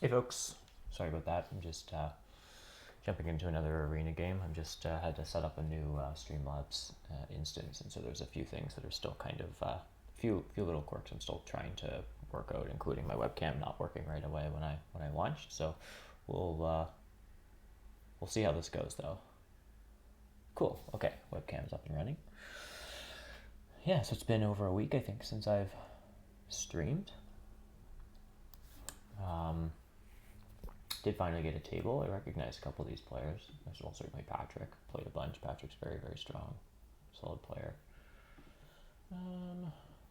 Hey folks, sorry about that. I'm just jumping into another arena game. I'm just had to set up a new Streamlabs instance, and so there's a few things that are still kind of few little quirks I'm still trying to work out, including my webcam not working right away when I launched. So we'll see how this goes though. Cool. Okay, webcam's up and running. Yeah, so it's been over a week I think since I've streamed. Did finally get a table. I recognize a couple of these players. Well, certainly Patrick. Played a bunch. Patrick's very, very strong. Solid player.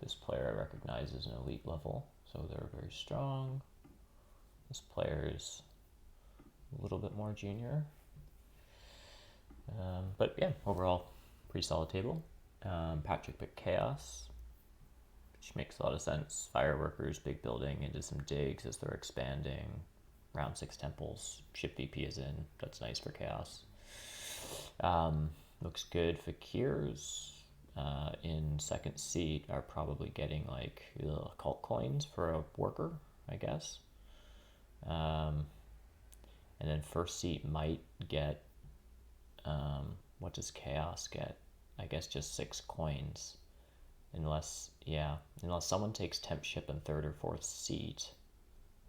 This player I recognize as an elite level, so they're very strong. This player is a little bit more junior. But yeah, overall, pretty solid table. Patrick picked Chaos, which makes a lot of sense. Fireworkers, big building, into some digs as they're expanding. Round 6 temples, ship VP is in. That's nice for Chaos. Looks good. Fakirs in second seat are probably getting like cult coins for a worker, I guess. And then first seat might get, what does Chaos get? I guess just 6 coins. Unless someone takes temp ship in third or fourth seat.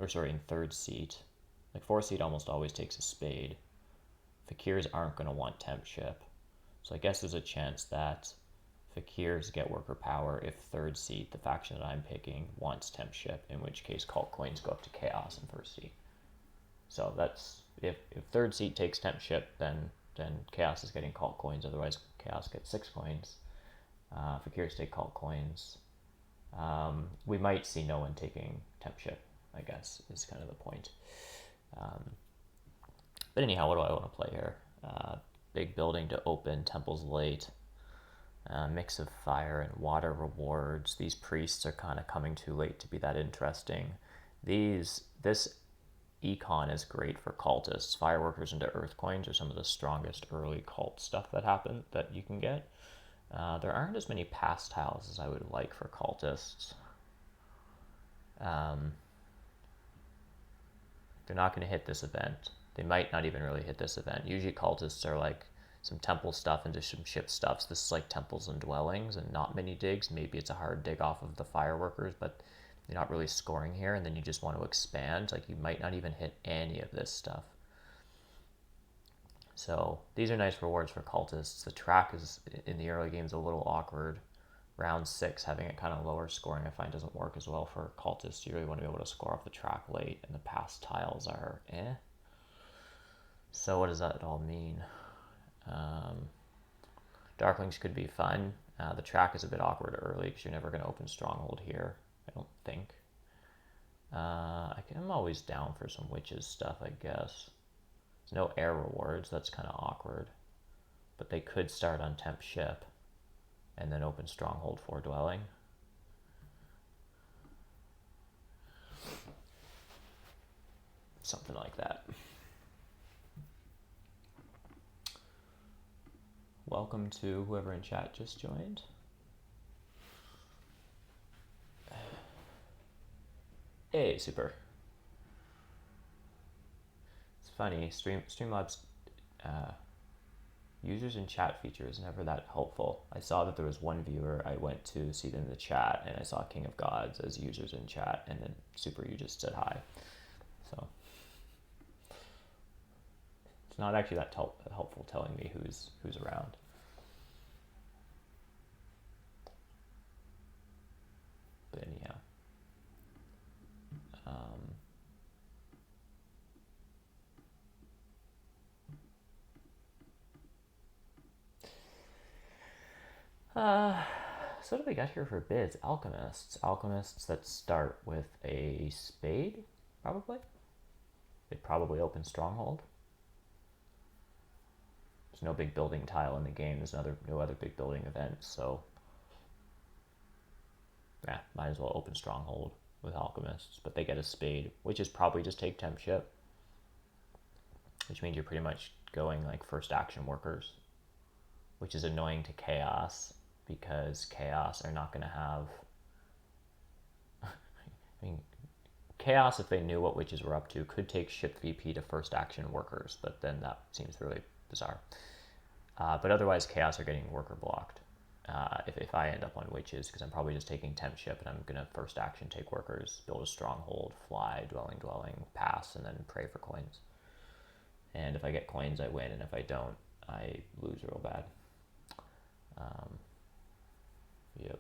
In third seat. Like fourth seat almost always takes a spade. Fakirs aren't going to want temp ship. So I guess there's a chance that Fakirs get worker power if third seat, the faction that I'm picking, wants temp ship, in which case cult coins go up to Chaos in first seat. So that's, if third seat takes temp ship, then Chaos is getting cult coins, otherwise Chaos gets 6 coins. Fakirs take cult coins. We might see no one taking temp ship, I guess, is kind of the point. But anyhow, what do I want to play here? Big building to open, temples late. Mix of fire and water rewards. These priests are kind of coming too late to be that interesting. This econ is great for cultists. Fireworkers into earth coins are some of the strongest early cult stuff that you can get. There aren't as many pass tiles as I would like for cultists. They're not going to hit this event. They might not even really hit this event. Usually cultists are like some temple stuff into some ship stuff. So this is like temples and dwellings and not many digs. Maybe it's a hard dig off of the fireworkers, but you're not really scoring here, and then you just want to expand. Like you might not even hit any of this stuff. So these are nice rewards for cultists. The track is in the early games a little awkward. Round 6, having it kind of lower scoring, I find doesn't work as well for cultists. You really want to be able to score off the track late, and the pass tiles are eh. So what does that all mean? Darklings could be fun. The track is a bit awkward early because you're never going to open Stronghold here, I don't think. I'm always down for some witches stuff, I guess. There's no air rewards, that's kind of awkward. But they could start on temp ship and then open Stronghold for dwelling. Something like that. Welcome to whoever in chat just joined. Hey, super. It's funny, Streamlabs users in chat feature is never that helpful. I saw that there was one viewer I went to see them in the chat, and I saw King of Gods as users in chat, and then super you just said hi. So it's not actually that helpful telling me who's around. But anyhow. So what do we got here for bids? Alchemists. Alchemists that start with a spade, probably. They'd probably open Stronghold. There's no big building tile in the game. There's no other big building events, so yeah, might as well open Stronghold with Alchemists. But they get a spade, which is probably just take temp ship, which means you're pretty much going like first action workers, which is annoying to Chaos because Chaos are not going to have. I mean, Chaos, if they knew what witches were up to, could take ship VP to first action workers, but then that seems really bizarre. But otherwise, Chaos are getting worker blocked. If I end up on witches, because I'm probably just taking temp ship, and I'm going to first action take workers, build a stronghold, fly, dwelling, pass, and then pray for coins. And if I get coins, I win, and if I don't, I lose real bad. Yep.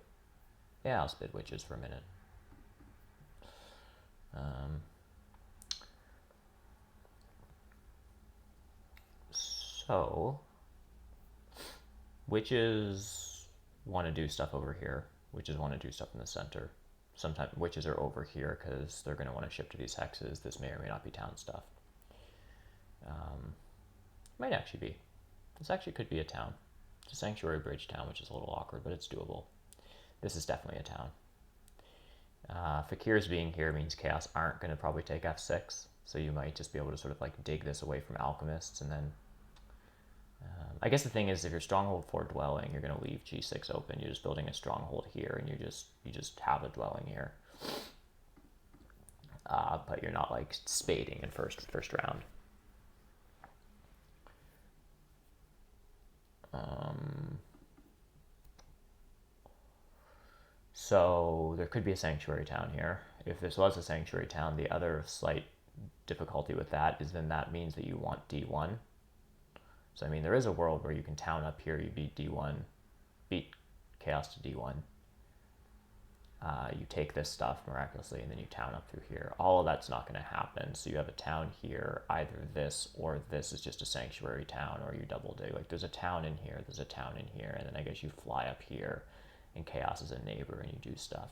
Yeah, I'll spit witches for a minute. So, witches want to do stuff over here. Witches want to do stuff in the center. Sometimes witches are over here because they're going to want to ship to these hexes. This may or may not be town stuff. Might actually be. This actually could be a town. It's a sanctuary bridge town, which is a little awkward, but it's doable. This is definitely a town. Fakirs being here means Chaos aren't going to probably take F6, so you might just be able to sort of like dig this away from Alchemists, and then I guess the thing is, if you're stronghold for dwelling, you're going to leave G6 open. You're just building a stronghold here, and you just have a dwelling here. But you're not like spading in first round. So there could be a sanctuary town here. If this was a sanctuary town, the other slight difficulty with that is then that means that you want D1. So I mean, there is a world where you can town up here, you beat D1, beat Chaos to D1. You take this stuff miraculously, and then you town up through here. All of that's not going to happen. So you have a town here, either this or this is just a sanctuary town, or you double dig. Like there's a town in here, there's a town in here, and then I guess you fly up here, and Chaos is a neighbor, and you do stuff.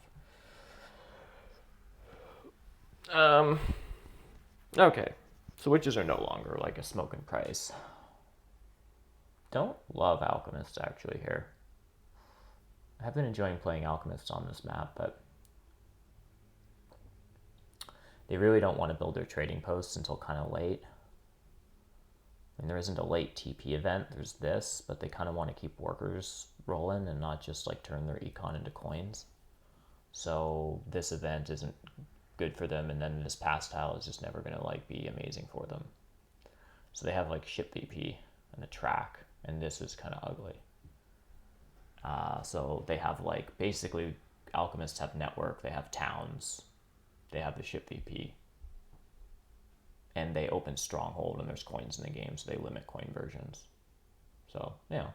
Okay, so witches are no longer like a smoking price. Don't love alchemists actually here. I have been enjoying playing alchemists on this map, but they really don't want to build their trading posts until kind of late. I mean, there isn't a late TP event, there's this, but they kind of want to keep workers rolling and not just like turn their econ into coins. So this event isn't good for them, and then this pass tile is just never going to like be amazing for them. So they have like ship VP and a track, and this is kind of ugly. So they have like, basically alchemists have network, they have towns, they have the ship VP, and they open stronghold, and there's coins in the game, so they limit coin versions. So yeah.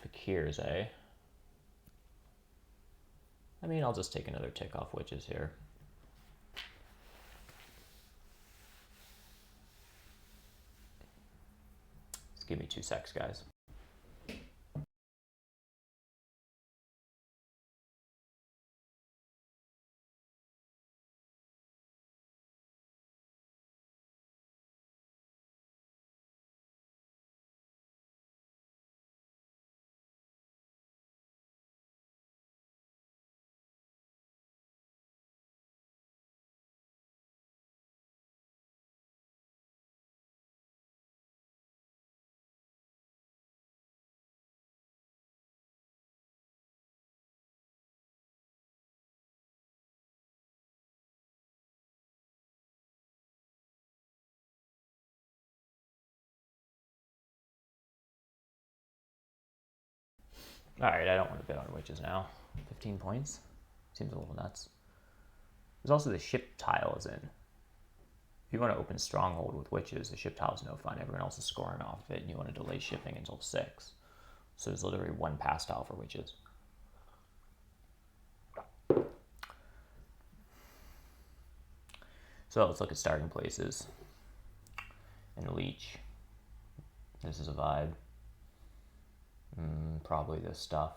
Fakirs, eh? I mean, I'll just take another tick off witches here. Just give me 2 secs, guys. Alright, I don't want to bet on witches now. 15 points? Seems a little nuts. There's also the ship tile is in. If you want to open stronghold with witches, the ship tile is no fun. Everyone else is scoring off of it, and you want to delay shipping until 6. So there's literally 1 pass tile for witches. So let's look at starting places. And Leech. This is a vibe. Probably this stuff.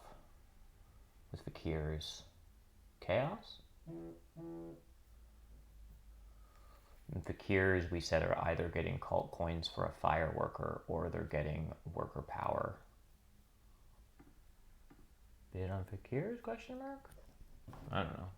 With Fakirs. Chaos? And Fakirs, we said, are either getting cult coins for a fire worker, or they're getting worker power. Bid on Fakirs, question mark? I don't know.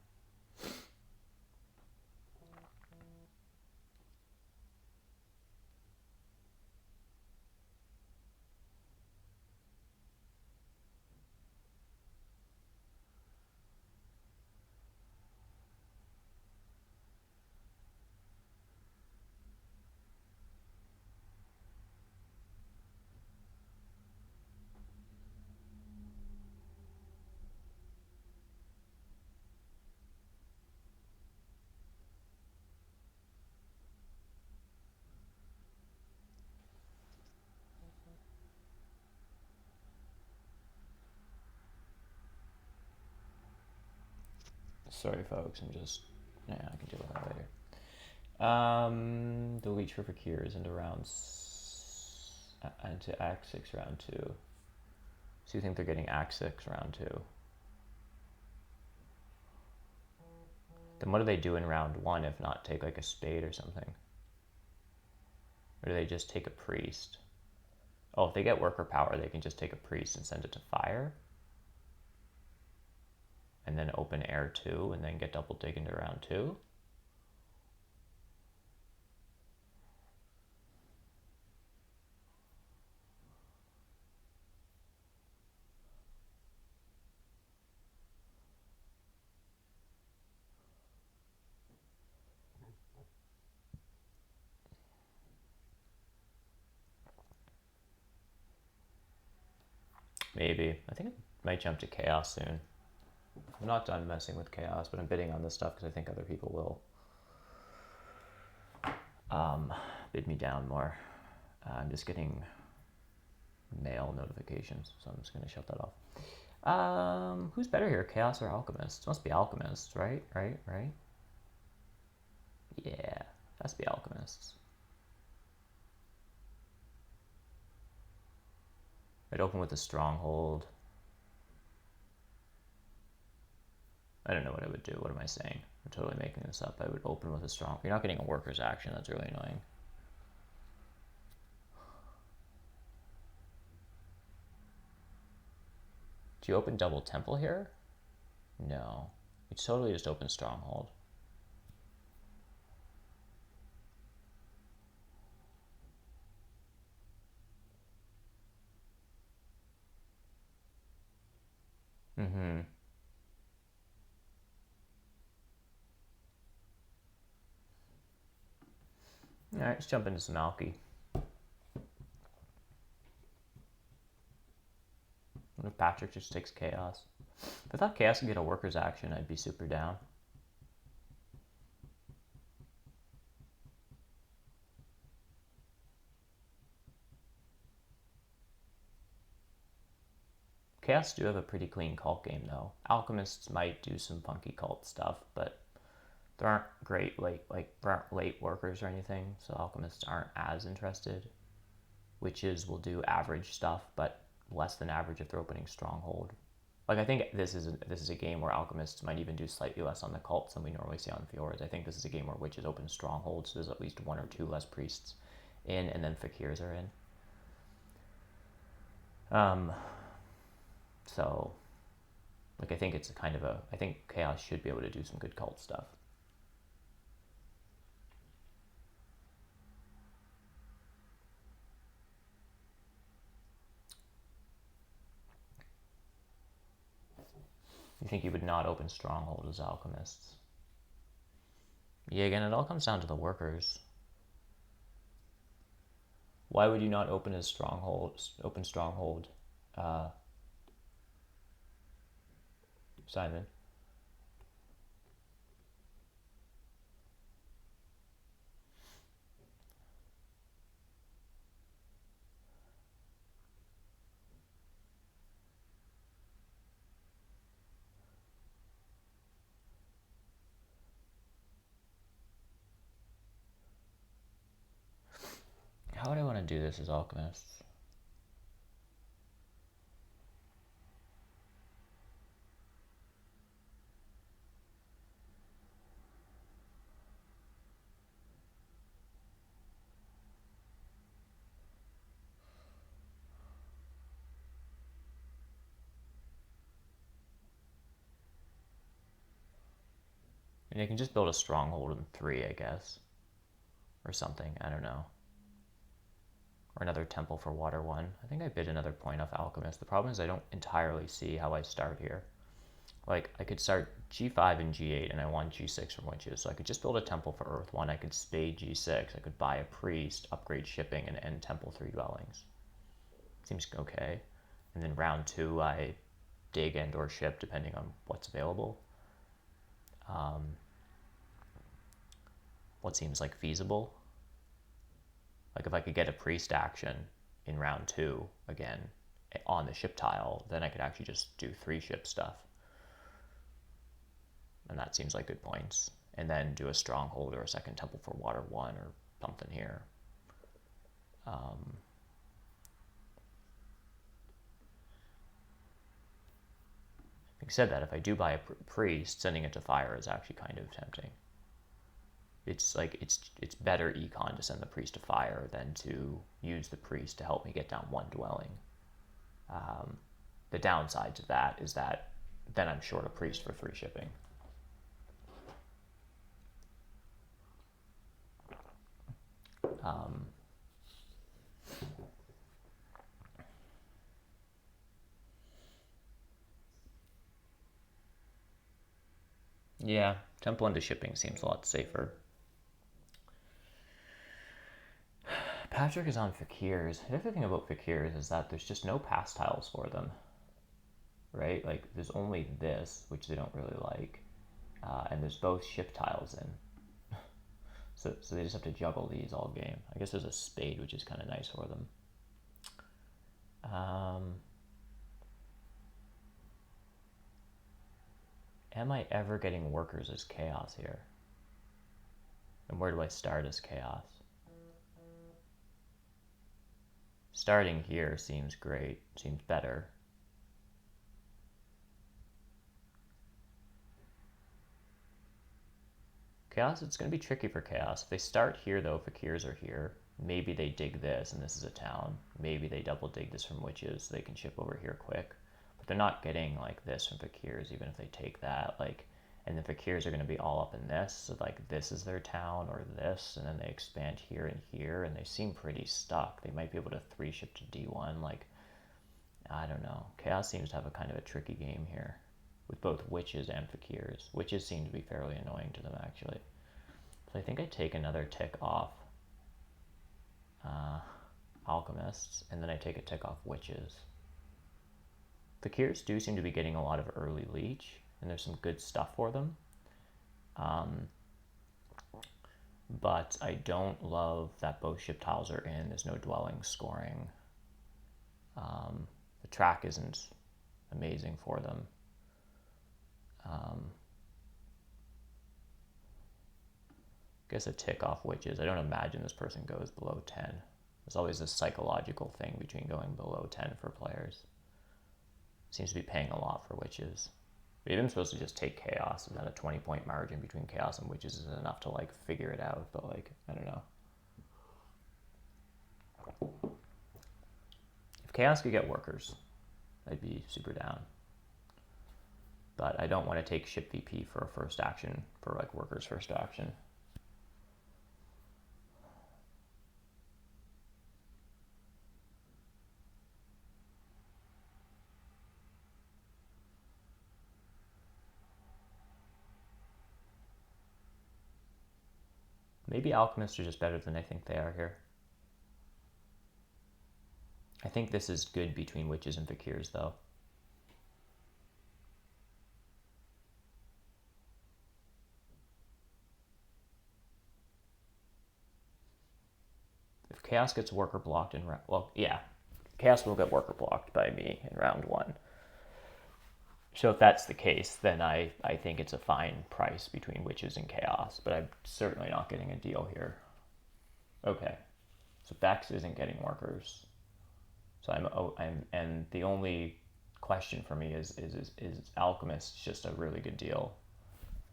Sorry, folks. I can deal with that later. Delete for Fakirs into into Act 6 round 2. So you think they're getting Act 6 round 2? Then what do they do in round 1 if not take like a spade or something? Or do they just take a priest? Oh, if they get worker power, they can just take a priest and send it to fire. And then open air 2 and then get double dig into round 2. Maybe. I think I might jump to chaos soon. I'm not done messing with chaos, but I'm bidding on this stuff because I think other people will bid me down more. I'm just getting mail notifications, so I'm just going to shut that off. Who's better here, Chaos or Alchemist? It must be Alchemists, right? Right? Yeah, has to be Alchemists. I'd open with a Stronghold. I don't know what I would do. What am I saying? I'm totally making this up. I would open with a strong... You're not getting a worker's action. That's really annoying. Do you open double temple here? No. You totally just open stronghold. Mm-hmm. Alright, let's jump into some Alki. What if Patrick just takes Chaos? If I thought Chaos could get a worker's action, I'd be super down. Chaos do have a pretty clean cult game, though. Alchemists might do some funky cult stuff, but there aren't great late workers or anything, so Alchemists aren't as interested. Witches will do average stuff, but less than average if they're opening Stronghold. Like, I think this is a game where Alchemists might even do slightly less on the cults than we normally see on Fjords. I think this is a game where Witches open Strongholds, so there's at least 1 or 2 less priests in, and then Fakirs are in. So, like, I think it's I think Chaos should be able to do some good cult stuff. You think you would not open Stronghold as Alchemists? Yeah, again, it all comes down to the workers. Why would you not open Stronghold, Simon? How would I want to do this as Alchemists? And you can just build a Stronghold in 3, I guess. Or something, I don't know. Or another Temple for Water 1. I think I bid another point off Alchemist. The problem is I don't entirely see how I start here. Like, I could start G5 and G8, and I want G6 from Witches. So I could just build a Temple for Earth 1. I could spade G6. I could buy a Priest, upgrade Shipping, and end Temple 3 Dwellings. Seems okay. And then round 2, I dig and or ship, depending on what's available. What seems like feasible? Like, if I could get a Priest action in round 2, again, on the ship tile, then I could actually just do 3 ship stuff. and that seems like good points. And then do a stronghold or a second temple for water 1 or something here. Having said that, if I do buy a priest, sending it to fire is actually kind of tempting. It's like it's better econ to send the priest to fire than to use the priest to help me get down 1 dwelling. The downside to that is that then I'm short a priest for 3 shipping. Yeah, temple into shipping seems a lot safer. Patrick is on fakirs. The other thing about fakirs is that there's just no pass tiles for them, right? Like, there's only this, which they don't really like, and there's both ship tiles in. So they just have to juggle these all game. I guess there's a spade, which is kind of nice for them. Am I ever getting workers as chaos here? And where do I start as chaos? Starting here seems great, seems better. Chaos, it's going to be tricky for chaos. If they start here, though, fakirs are here. Maybe they dig this, and this is a town. Maybe they double dig this from witches, so they can ship over here quick. But they're not getting, like, this from fakirs, even if they take that. Like, and the fakirs are going to be all up in this. So, like, this is their town, or this, and then they expand here and here, and they seem pretty stuck. They might be able to 3-ship to D1. Like, I don't know. Chaos seems to have a kind of a tricky game here with both witches and fakirs. Witches seem to be fairly annoying to them, actually. So I think I take another tick off alchemists, and then I take a tick off witches. Fakirs do seem to be getting a lot of early leech, and there's some good stuff for them. But I don't love that both ship tiles are in. There's no dwelling scoring. The track isn't amazing for them. I guess a tick off witches. I don't imagine this person goes below 10. There's always this psychological thing between going below 10 for players. Seems to be paying a lot for witches. Maybe I'm supposed to just take chaos, and then a 20-point margin between chaos and witches is enough to, like, figure it out, but, like, I don't know. If chaos could get workers, I'd be super down. But I don't want to take ship VP for a first action, for, like, workers first action. Maybe alchemists are just better than I think they are here. I think this is good between witches and fakirs, though. If chaos gets worker blocked in round... Well, yeah. Chaos will get worker blocked by me in round 1. So if that's the case, then I think it's a fine price between witches and chaos, but I'm certainly not getting a deal here. Okay, so Bex isn't getting workers. So and the only question for me is Alchemist just a really good deal?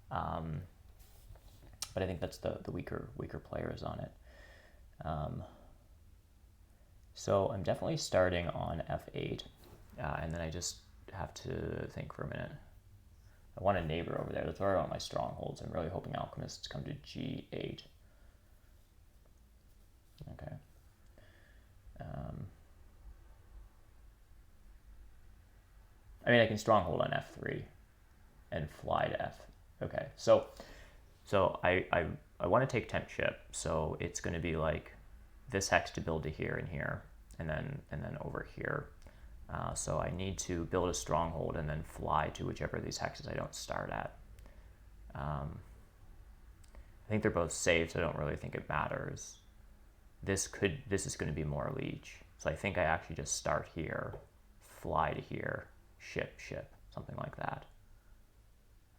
But I think that's the weaker players on it. So I'm definitely starting on F8, and then I just have to think for a minute. I want a neighbor over there. That's where I want my strongholds. I'm really hoping alchemists come to G8. Okay. I mean, I can stronghold on F3 and fly to F. Okay, so I want to take temp ship. So it's going to be like this hex to build to here and here, and then over here. So I need to build a stronghold and then fly to whichever of these hexes I don't start at. I think they're both safe, so I don't really think it matters. This is going to be more leech. So I think I actually just start here, fly to here, ship, something like that.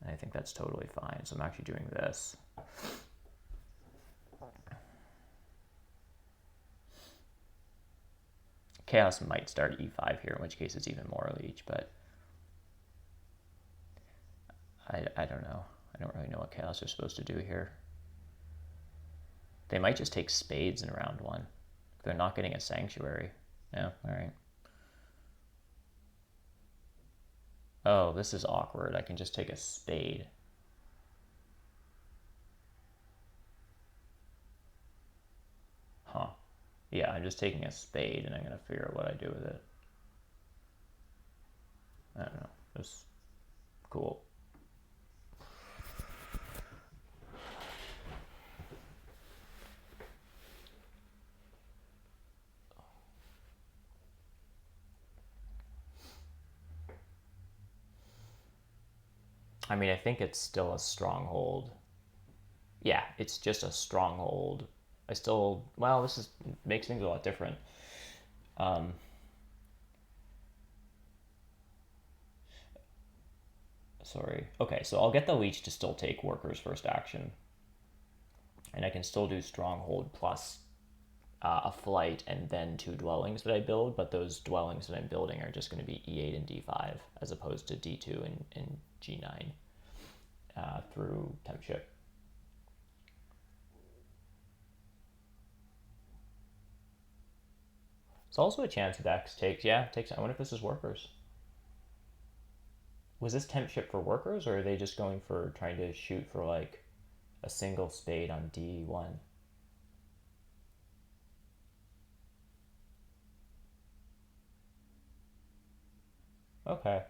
And I think that's totally fine. So I'm actually doing this. Chaos might start e5 here, in which case it's even more leech, but I don't know. I don't really know what Chaos are supposed to do here. They might just take spades in round one. They're not getting a sanctuary. Yeah, all right. Oh, this is awkward. I can just take a spade. Huh. Yeah, I'm just taking a spade and I'm going to figure out what I do with it. I don't know. It's cool. I mean, I think it's still a stronghold. Yeah, it's just a stronghold. I still, well, this is makes things a lot different. Sorry. Okay, so I'll get the leech to still take workers first action. And I can still do stronghold plus a flight and then 2 dwellings that I build, but those dwellings that I'm building are just going to be E8 and D5 as opposed to D2 and G9 through temp ship. It's also a chance that X takes, yeah, takes, I wonder if this is workers. Was this temp ship for workers, or are they just going for trying to shoot for like a single spade on D1? Okay.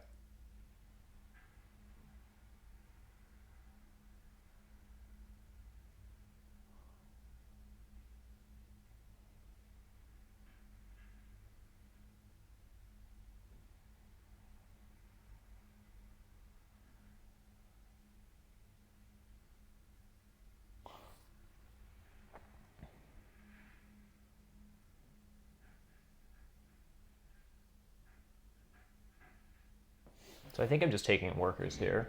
So I think I'm just taking workers here.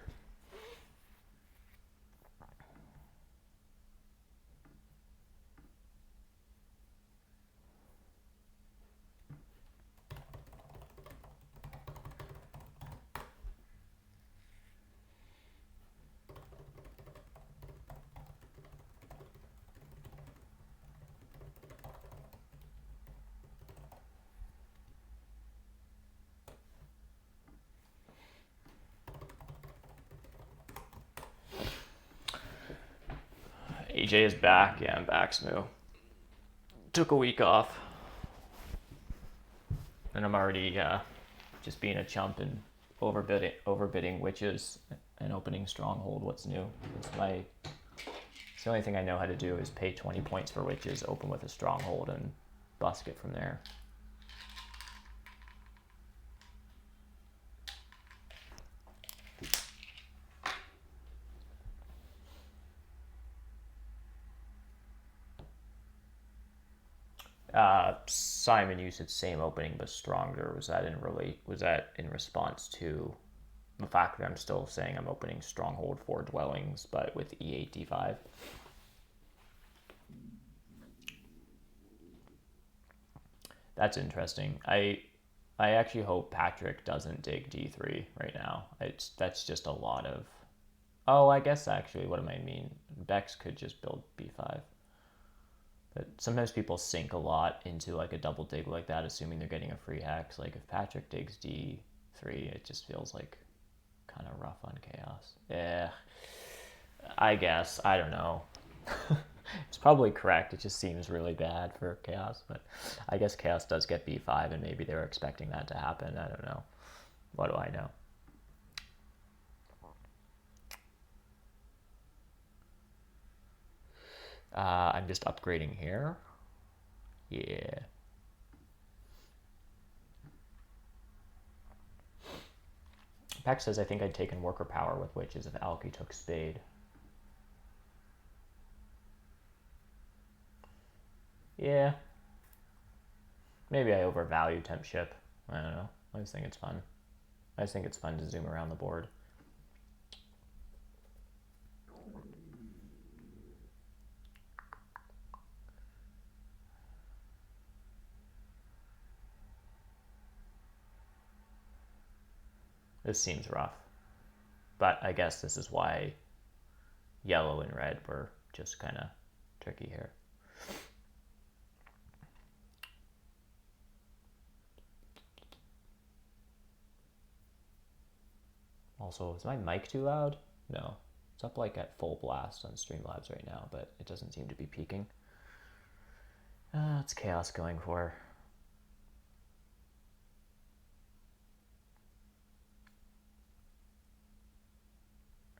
AJ is back. Yeah, I'm back, Smoo. Took a week off. And I'm already just being a chump and overbidding witches and opening stronghold. What's new? It's the only thing I know how to do is pay 20 points for witches, open with a stronghold, and busk it from there. Simon, you said same opening but stronger. Was that in response to the fact that I'm still saying I'm opening stronghold 4 dwellings, but with E8 D5? That's interesting. I actually hope Patrick doesn't dig D3 right now. That's just a lot of. Oh, I guess actually, what do I mean? Bex could just build B5. But sometimes people sink a lot into like a double dig like that, assuming they're getting a free hex. Like if Patrick digs D3, it just feels like kind of rough on Chaos. Yeah, I guess. I don't know. It's probably correct. It just seems really bad for Chaos, but I guess Chaos does get B5, and maybe they were expecting that to happen. I don't know. What do I know? I'm just upgrading here. Yeah. Peck says, I think I'd taken worker power with witches if Alki took spade. Yeah. Maybe I overvalue temp ship. I don't know. I just think it's fun. I just think it's fun to zoom around the board. This seems rough. But I guess this is why yellow and red were just kind of tricky here. Also, is my mic too loud? No. It's up like at full blast on Streamlabs right now, but it doesn't seem to be peaking. It's chaos going for.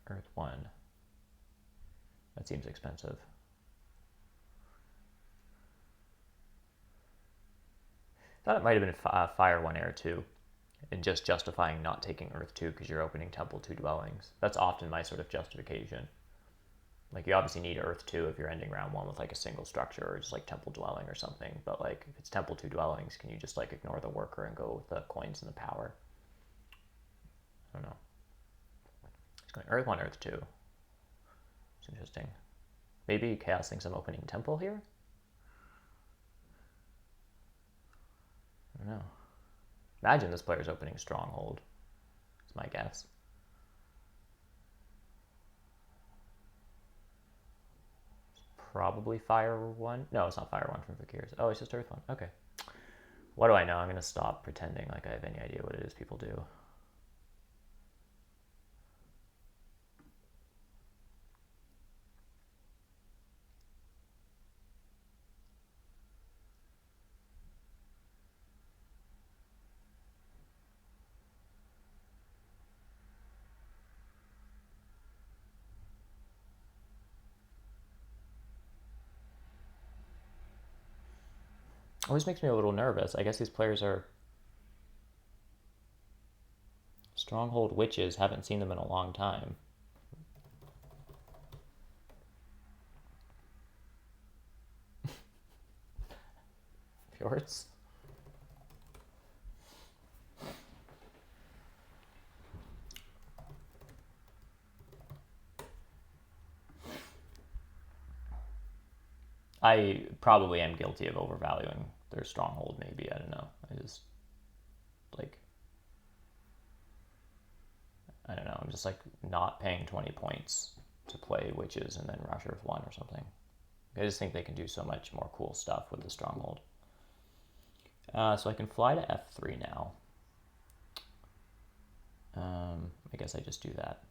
Earth 1. That seems expensive. I thought it might have been Fire 1 Air 2, and just justifying not taking Earth 2 because you're opening Temple 2 dwellings. That's often my sort of justification. Like, you obviously need Earth 2 if you're ending round 1 with like a single structure or just like Temple Dwelling or something, but like if it's Temple 2 dwellings, can you just like ignore the worker and go with the coins and the power? I don't know. It's going Earth 1, Earth 2. It's interesting. Maybe Chaos thinks I'm opening Temple here? I don't know. Imagine this player's opening Stronghold. That's my guess. It's probably Fire 1. No, it's not Fire 1 from Fakir's. Oh, it's just Earth 1. Okay. What do I know? I'm going to stop pretending like I have any idea what it is people do. Always makes me a little nervous. I guess these players are Stronghold witches. Haven't seen them in a long time. Fjords? I probably am guilty of overvaluing their Stronghold, maybe. I don't know. I just, like, I don't know. I'm just, like, not paying 20 points to play witches and then rush Earth 1 or something. I just think they can do so much more cool stuff with the Stronghold. So I can fly to F3 now. I guess I just do that.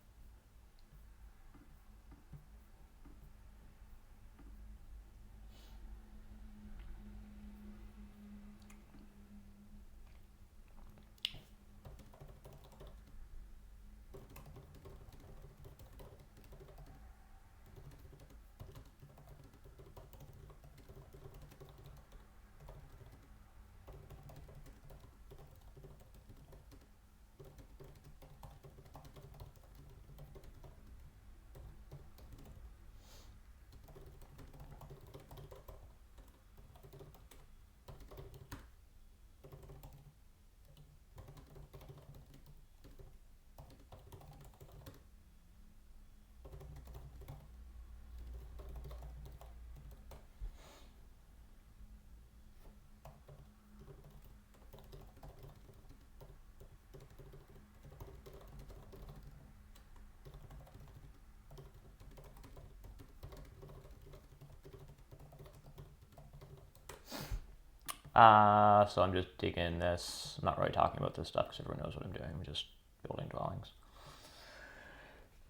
So I'm just digging this. I'm not really talking about this stuff because everyone knows what I'm doing. I'm just building dwellings.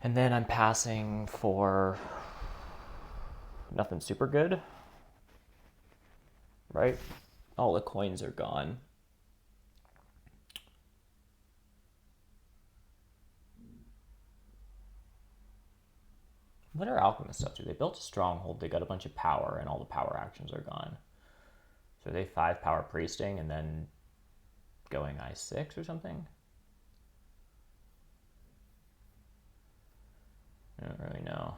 And then I'm passing for nothing super good, right? All the coins are gone. What are alchemists up to? They built a stronghold, they got a bunch of power, and all the power actions are gone. So are they 5 power priesting and then going I6 or something? I don't really know.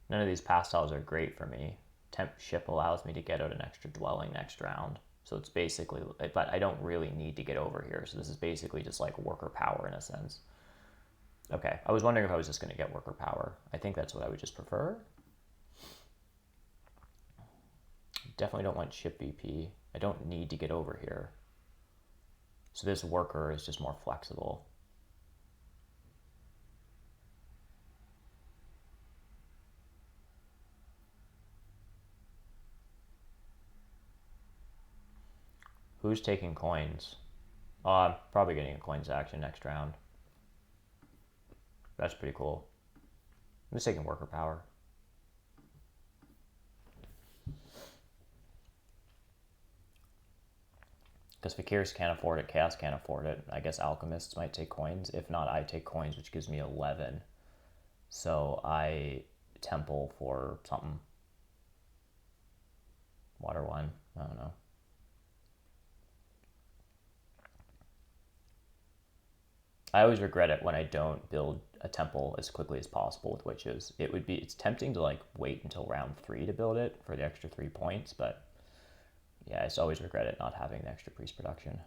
None of these pastels are great for me. Temp ship allows me to get out an extra dwelling next round. So it's basically, but I don't really need to get over here. So this is basically just like worker power in a sense. Okay, I was wondering if I was just going to get worker power. I think that's what I would just prefer. Definitely don't want ship VP. I don't need to get over here. So this worker is just more flexible. Who's taking coins? Oh, I'm probably getting a coins action next round. That's pretty cool. I'm just taking worker power. Because Fakirs can't afford it, Chaos can't afford it. I guess Alchemists might take coins. If not, I take coins, which gives me 11. So I temple for something. Water 1. I don't know. I always regret it when I don't build a temple as quickly as possible with witches. It's tempting to like wait until round 3 to build it for the extra 3 points, but yeah, I just always regret it not having the extra priest production.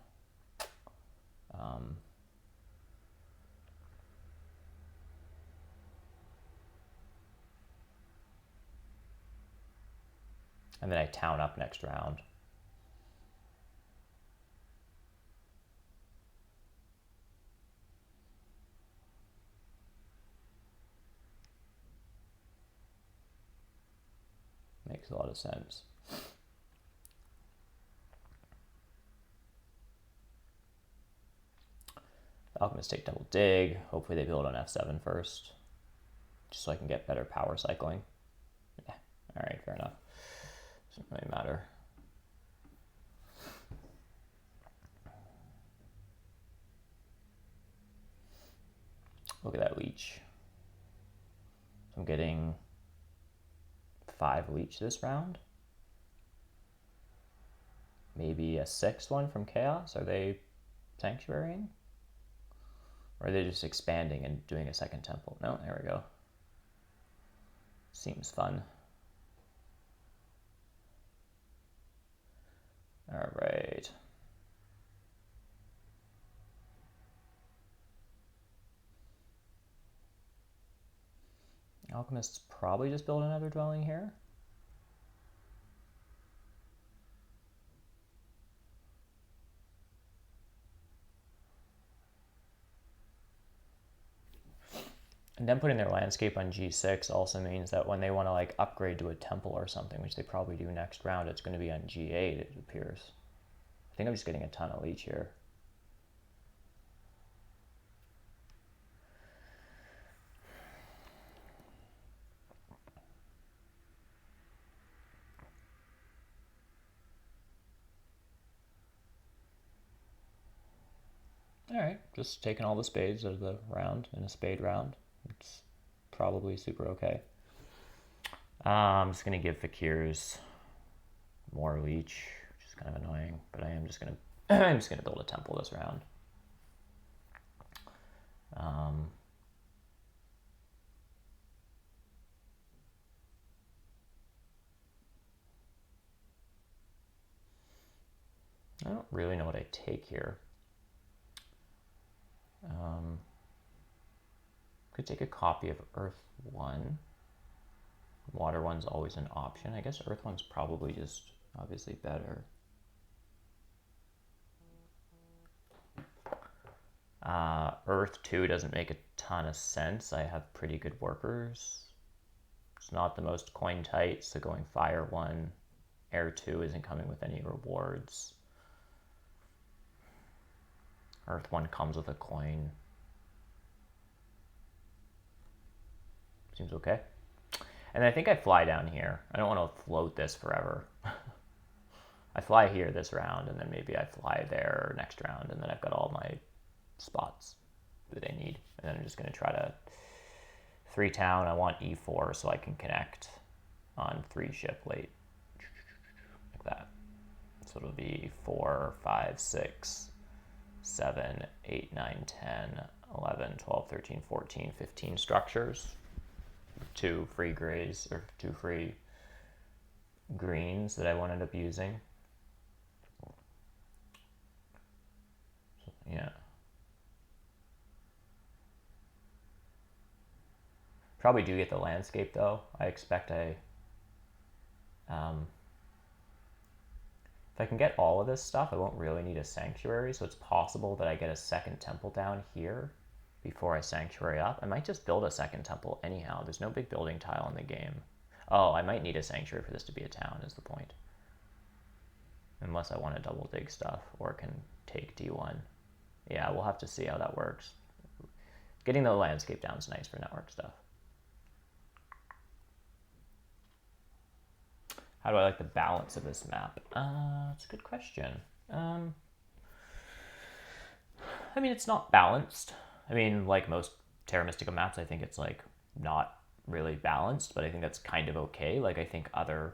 And then I town up next round. Makes a lot of sense. Alchemists take double dig. Hopefully they build on F7 first, just so I can get better power cycling. Yeah, all right, fair enough. Doesn't really matter. Look at that leech. I'm getting 5 leech this round. Maybe a 6th one from Chaos. Are they sanctuarying? Or are they just expanding and doing a second temple? No, there we go. Seems fun. All right. Alchemists probably just build another dwelling here. And then putting their landscape on G6 also means that when they want to like upgrade to a temple or something, which they probably do next round, it's going to be on G8, it appears. I think I'm just getting a ton of leech here. All right, just taking all the spades of the round in a spade round. It's probably super okay. I'm just going to give Fakirs more leech, which is kind of annoying, but I'm just going to build a temple this round. I don't really know what I take here. Could take a copy of Earth 1. Water 1's always an option. I guess Earth 1's probably just obviously better. Earth 2 doesn't make a ton of sense. I have pretty good workers. It's not the most coin tight, so going Fire 1, Air 2 isn't coming with any rewards. Earth 1 comes with a coin. Seems okay. And I think I fly down here. I don't want to float this forever. I fly here this round, and then maybe I fly there next round, and then I've got all my spots that I need. And then I'm just going to try to 3 town. I want E4 so I can connect on 3 ship late. Like that. So it'll be 4, 5, 6, 7, 8, 9, 10, 11, 12, 13, 14, 15 structures. 2 free grays, or 2 free greens that I won't end up using. So, yeah. Probably do get the landscape though. I expect If I can get all of this stuff, I won't really need a sanctuary, so it's possible that I get a second temple down here before I sanctuary up. I might just build a second temple anyhow. There's no big building tile in the game. Oh, I might need a sanctuary for this to be a town, is the point. Unless I want to double dig stuff, or can take D1. Yeah, we'll have to see how that works. Getting the landscape down is nice for network stuff. How do I like the balance of this map? That's a good question. I mean, it's not balanced. I mean, like most Terra Mystica maps, I think it's like not really balanced, but I think that's kind of okay. Like, I think other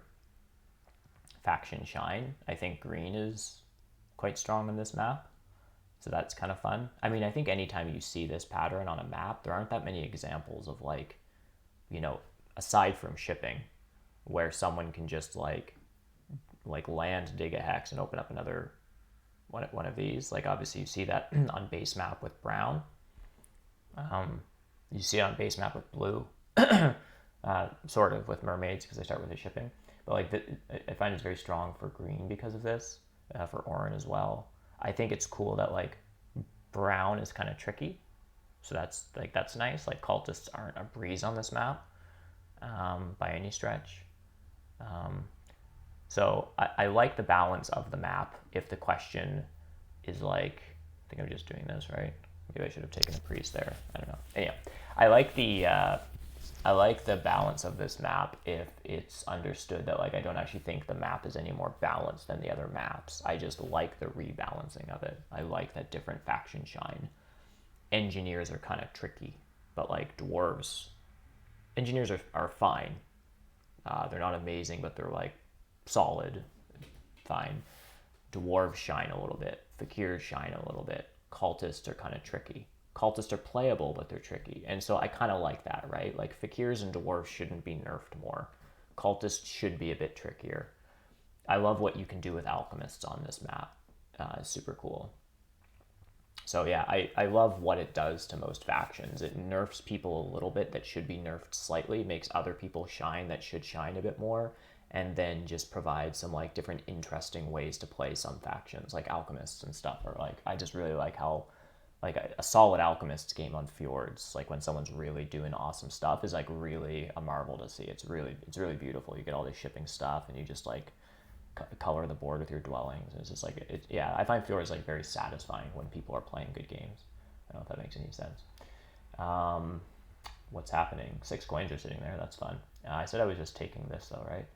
factions shine. I think green is quite strong on this map, so that's kind of fun. I mean, I think anytime you see this pattern on a map, there aren't that many examples of, like, you know, aside from shipping, where someone can just like land, dig a hex, and open up another one of these. Like, obviously you see that on base map with brown. You see it on base map with blue, sort of with mermaids because I start with the shipping. But like I find it's very strong for green because of this, for orange as well. I think it's cool that like brown is kind of tricky, so that's nice. Like, cultists aren't a breeze on this map by any stretch. So I like the balance of the map. If the question is like, I think I'm just doing this right. Maybe I should have taken a priest there. I don't know. Anyhow, I like the balance of this map if it's understood that, like, I don't actually think the map is any more balanced than the other maps. I just like the rebalancing of it. I like that different factions shine. Engineers are kind of tricky, but like dwarves, engineers are fine. They're not amazing, but they're like solid, fine. Dwarves shine a little bit. Fakirs shine a little bit. Cultists are kind of tricky. Cultists are playable, but they're tricky. And so I kind of like that, right? Like, fakirs and dwarves shouldn't be nerfed more. Cultists should be a bit trickier. I love what you can do with alchemists on this map. It's super cool. So yeah, I love what it does to most factions. It nerfs people a little bit that should be nerfed slightly, makes other people shine that should shine a bit more, and then just provides some like different interesting ways to play some factions, like alchemists and stuff. Or like, I just really like how like a solid alchemist game on fjords, like when someone's really doing awesome stuff, is like really a marvel to see. It's really beautiful. You get all this shipping stuff, and you just like color the board with your dwellings. It's just like yeah, I find fjords like very satisfying when people are playing good games. I don't know if that makes any sense. What's happening? 6 coins are sitting there. That's fun. I said I was just taking this though, right?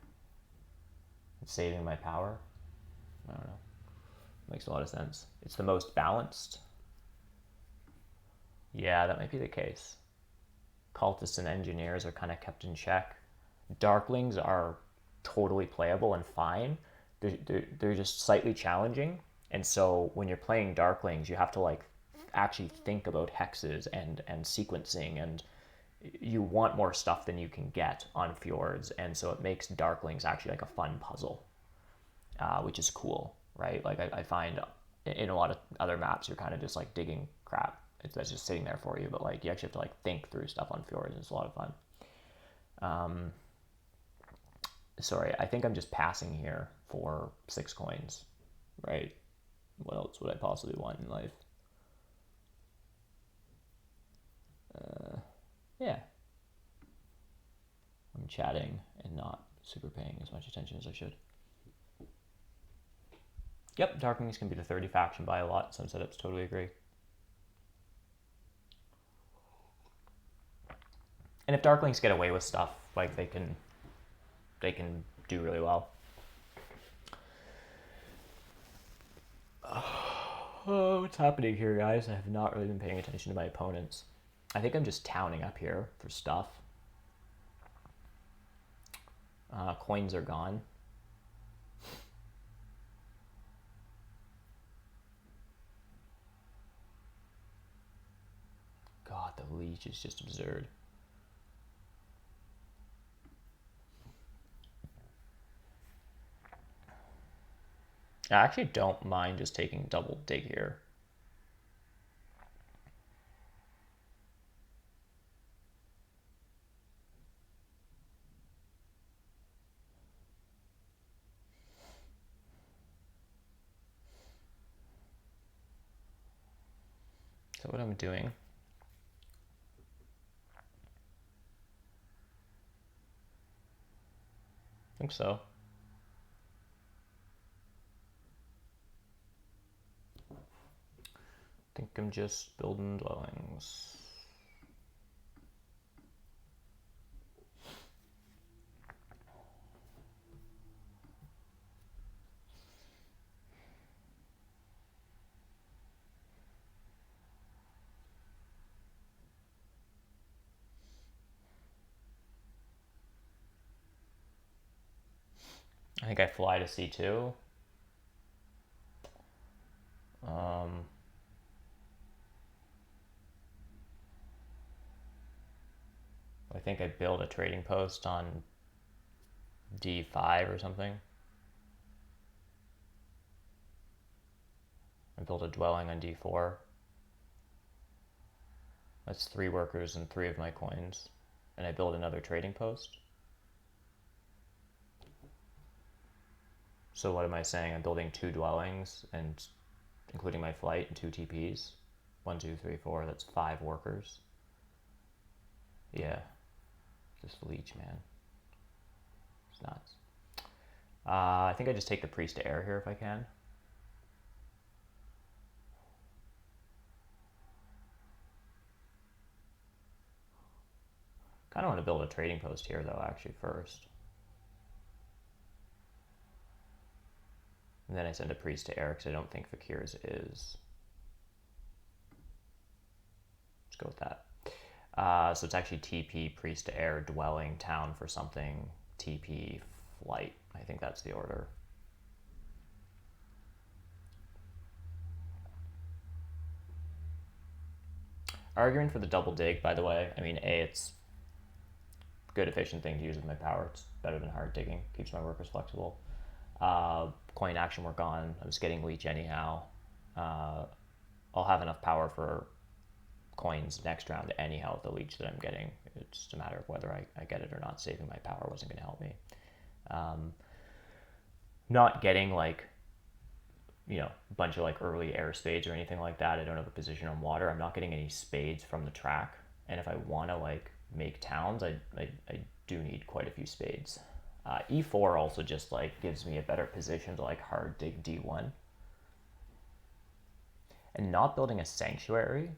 It's saving my power. I don't know. Makes a lot of sense. It's the most balanced. Yeah, that might be the case. Cultists and engineers are kind of kept in check. Darklings are totally playable and fine. They're just slightly challenging. And so when you're playing Darklings, you have to like actually think about hexes and sequencing, and you want more stuff than you can get on fjords. And so it makes Darklings actually like a fun puzzle, which is cool, right? Like I find in a lot of other maps, you're kind of just like digging crap. That's just sitting there for you, but like you actually have to like think through stuff on fjords. It's a lot of fun. Sorry, I think I'm just passing here for 6 coins, right? What else would I possibly want in life? Yeah. I'm chatting and not super paying as much attention as I should. Yep, Darklings can be the 30 faction by a lot. Some setups totally agree. And if Darklings get away with stuff, like they can do really well. Oh, what's happening here, guys? I have not really been paying attention to my opponents. I think I'm just towning up here for stuff. Coins are gone. God, the leech is just absurd. I actually don't mind just taking double dig here. that what I'm doing? I think so. I think I'm just building dwellings. I think I fly to C2. I think I build a trading post on D5 or something. I build a dwelling on D4. That's 3 workers and 3 of my coins. And I build another trading post. So what am I saying? I'm building 2 dwellings, and including my flight, and 2 TPs. 1, 2, 3, 4. That's 5 workers. Yeah. Just leech, man. It's nuts. I think I just take the priest to air here if I can. Kind of want to build a trading post here, though, actually, first. And then I send a priest to air because I don't think Fakir's is. Let's go with that. So it's actually TP, priest to air, dwelling, town for something, TP, flight. I think that's the order. Argument for the double dig, by the way. I mean, A, it's a good efficient thing to use with my power. It's better than hard digging. Keeps my workers flexible. Coin action work on. I was getting leech anyhow. I'll have enough power for coins next round anyhow with the leech that I'm getting. It's just a matter of whether I get it or not. Saving my power wasn't going to help me. Not getting like, you know, a bunch of like early air spades or anything like that. I don't have a position on water. I'm not getting any spades from the track. And if I want to like make towns, I do need quite a few spades. E4 also just like gives me a better position to like hard dig D1. And not building a sanctuary,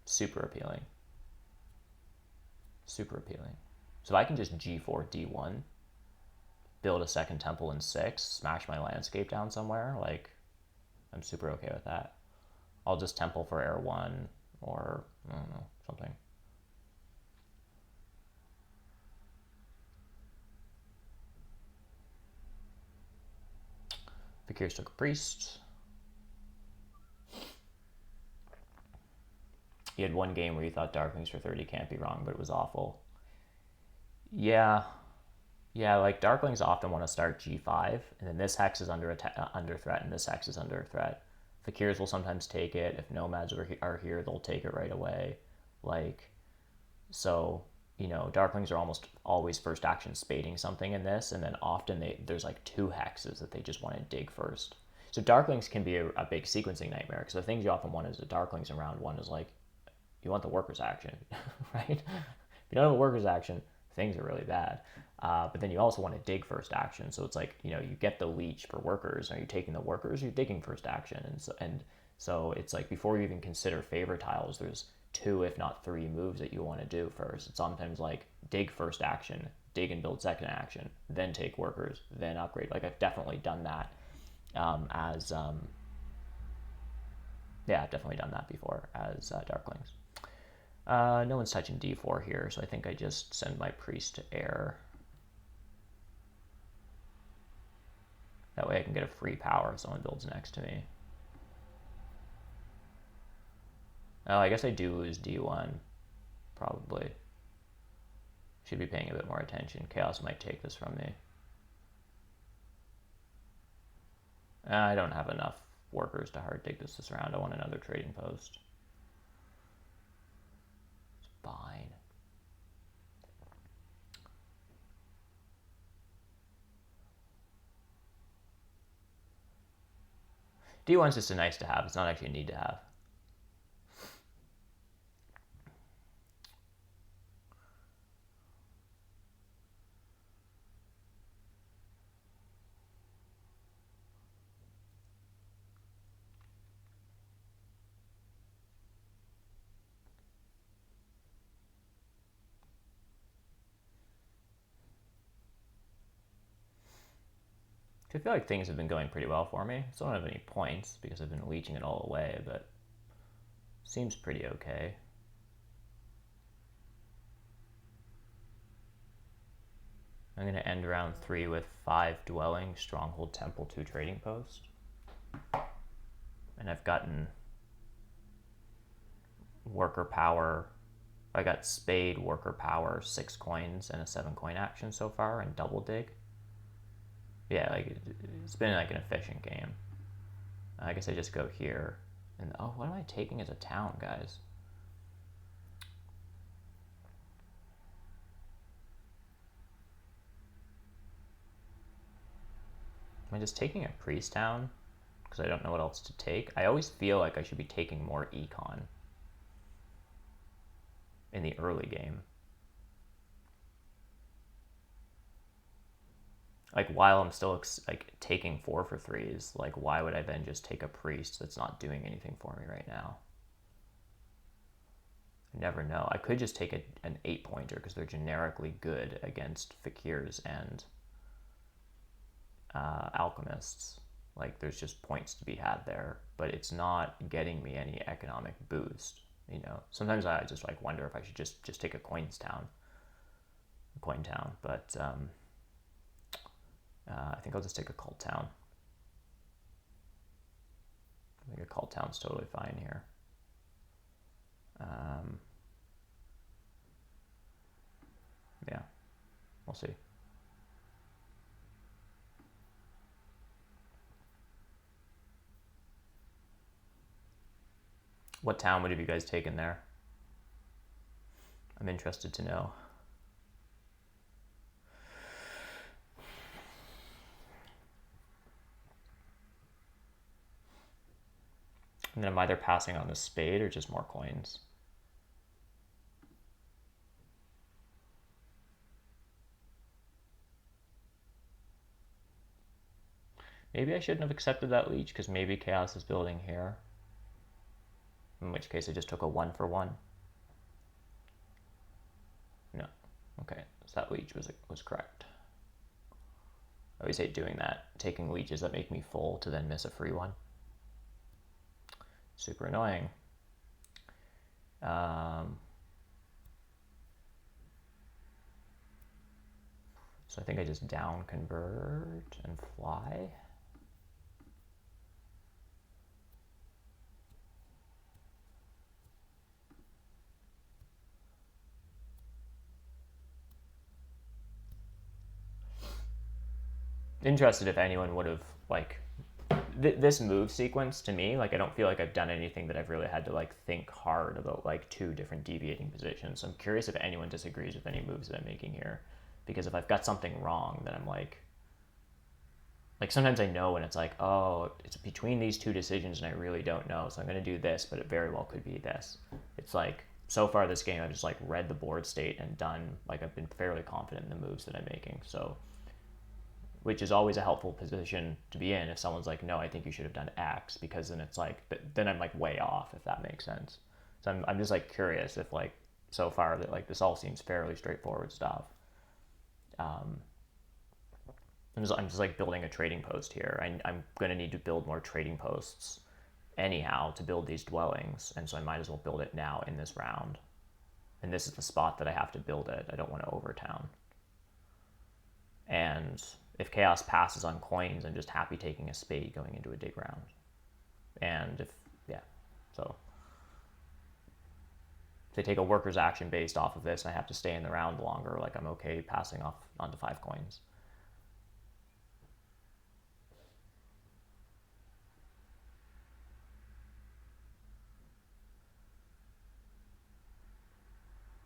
super appealing. Super appealing. So if I can just G4 D1, build a second temple in 6, smash my landscape down somewhere, like I'm super okay with that. I'll just temple for air 1 or I don't know, something. Fakir's took a priest. He had one game where he thought Darklings for 30 can't be wrong, but it was awful. Yeah, like Darklings often want to start G5, and then this hex is under threat, and this hex is under threat. Fakirs will sometimes take it. If nomads are here, they'll take it right away. Like, so, you know, Darklings are almost always first action spading something in this, and then often there's like 2 hexes that they just want to dig first. So Darklings can be a big sequencing nightmare, because the things you often want as a Darklings in round 1 is like, you want the workers action, right? If you don't have a workers action, things are really bad. But then you also want to dig first action. So it's like, you know, you get the leech for workers. Are you taking the workers? You're digging first action. And so it's like before you even consider favor tiles, there's 2, if not 3 moves that you want to do first. It's sometimes like dig first action, dig and build second action, then take workers, then upgrade. Like I've definitely done that yeah, I've definitely done that before as Darklings. No one's touching D4 here, so I think I just send my priest to air. That way I can get a free power if someone builds next to me. Oh, I guess I do lose D1, probably. Should be paying a bit more attention. Chaos might take this from me. I don't have enough workers to hard dig this round. I want another trading post. It's fine. D1's just a nice to have. It's not actually a need to have. I feel like things have been going pretty well for me. I still don't have any points because I've been leeching it all away, but seems pretty okay. I'm going to end round 3 with 5 dwelling, stronghold, temple, 2 trading post. And I've gotten worker power. I got spade, worker power, 6 coins, and a 7 coin action so far, and double dig. Yeah, like it's been like an efficient game. I guess I just go here. And oh, what am I taking as a town, guys? Am I just taking a priest town? Because I don't know what else to take. I always feel like I should be taking more econ in the early game. Like while I'm still like taking 4 for 3s, like why would I then just take a priest that's not doing anything for me right now? I never know. I could just take an 8 pointer because they're generically good against fakirs and alchemists. Like there's just points to be had there, but it's not getting me any economic boost. You know, sometimes I just like wonder if I should just take a coin town. But I think I'll just take a cult town. I think a cult town's totally fine here. Yeah, we'll see. What town would have you guys taken there? I'm interested to know. And then I'm either passing on the spade or just more coins. Maybe I shouldn't have accepted that leech because maybe chaos is building here. In which case I just took a 1 for 1. No. Okay, so that leech was correct. I always hate doing that, taking leeches that make me full to then miss a free one. Super annoying. So I think I just down convert and fly. Interested if anyone would have like this move sequence to me, like I don't feel like I've done anything that I've really had to like think hard about like 2 different deviating positions. So I'm curious if anyone disagrees with any moves that I'm making here, because if I've got something wrong, then I'm like sometimes I know when it's like, oh, it's between these 2 decisions and I really don't know, so I'm going to do this, but it very well could be this. It's like so far this game I've just like read the board state and done, like I've been fairly confident in the moves that I'm making. So which is always a helpful position to be in if someone's like, no, I think you should have done X, because then it's like, then I'm like way off, if that makes sense. So I'm just like curious if like so far that like this all seems fairly straightforward stuff. I'm just like building a trading post here. I'm going to need to build more trading posts anyhow to build these dwellings, and so I might as well build it now in this round. And this is the spot that I have to build it. I don't want to overtown. And if chaos passes on coins, I'm just happy taking a spade going into a dig round. And if, yeah, so if they take a worker's action based off of this and I have to stay in the round longer, like I'm okay passing off onto 5 coins.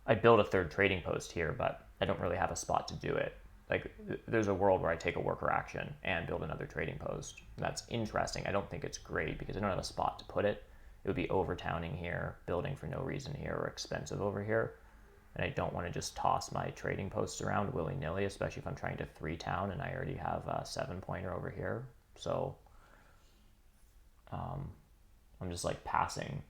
I'd build a 3rd trading post here, but I don't really have a spot to do it. Like there's a world where I take a worker action and build another trading post. That's interesting. I don't think it's great because I don't have a spot to put it. It would be overtowning here, building for no reason here, or expensive over here. And I don't want to just toss my trading posts around willy-nilly, especially if I'm trying to 3 town and I already have a 7 pointer over here. So I'm just like passing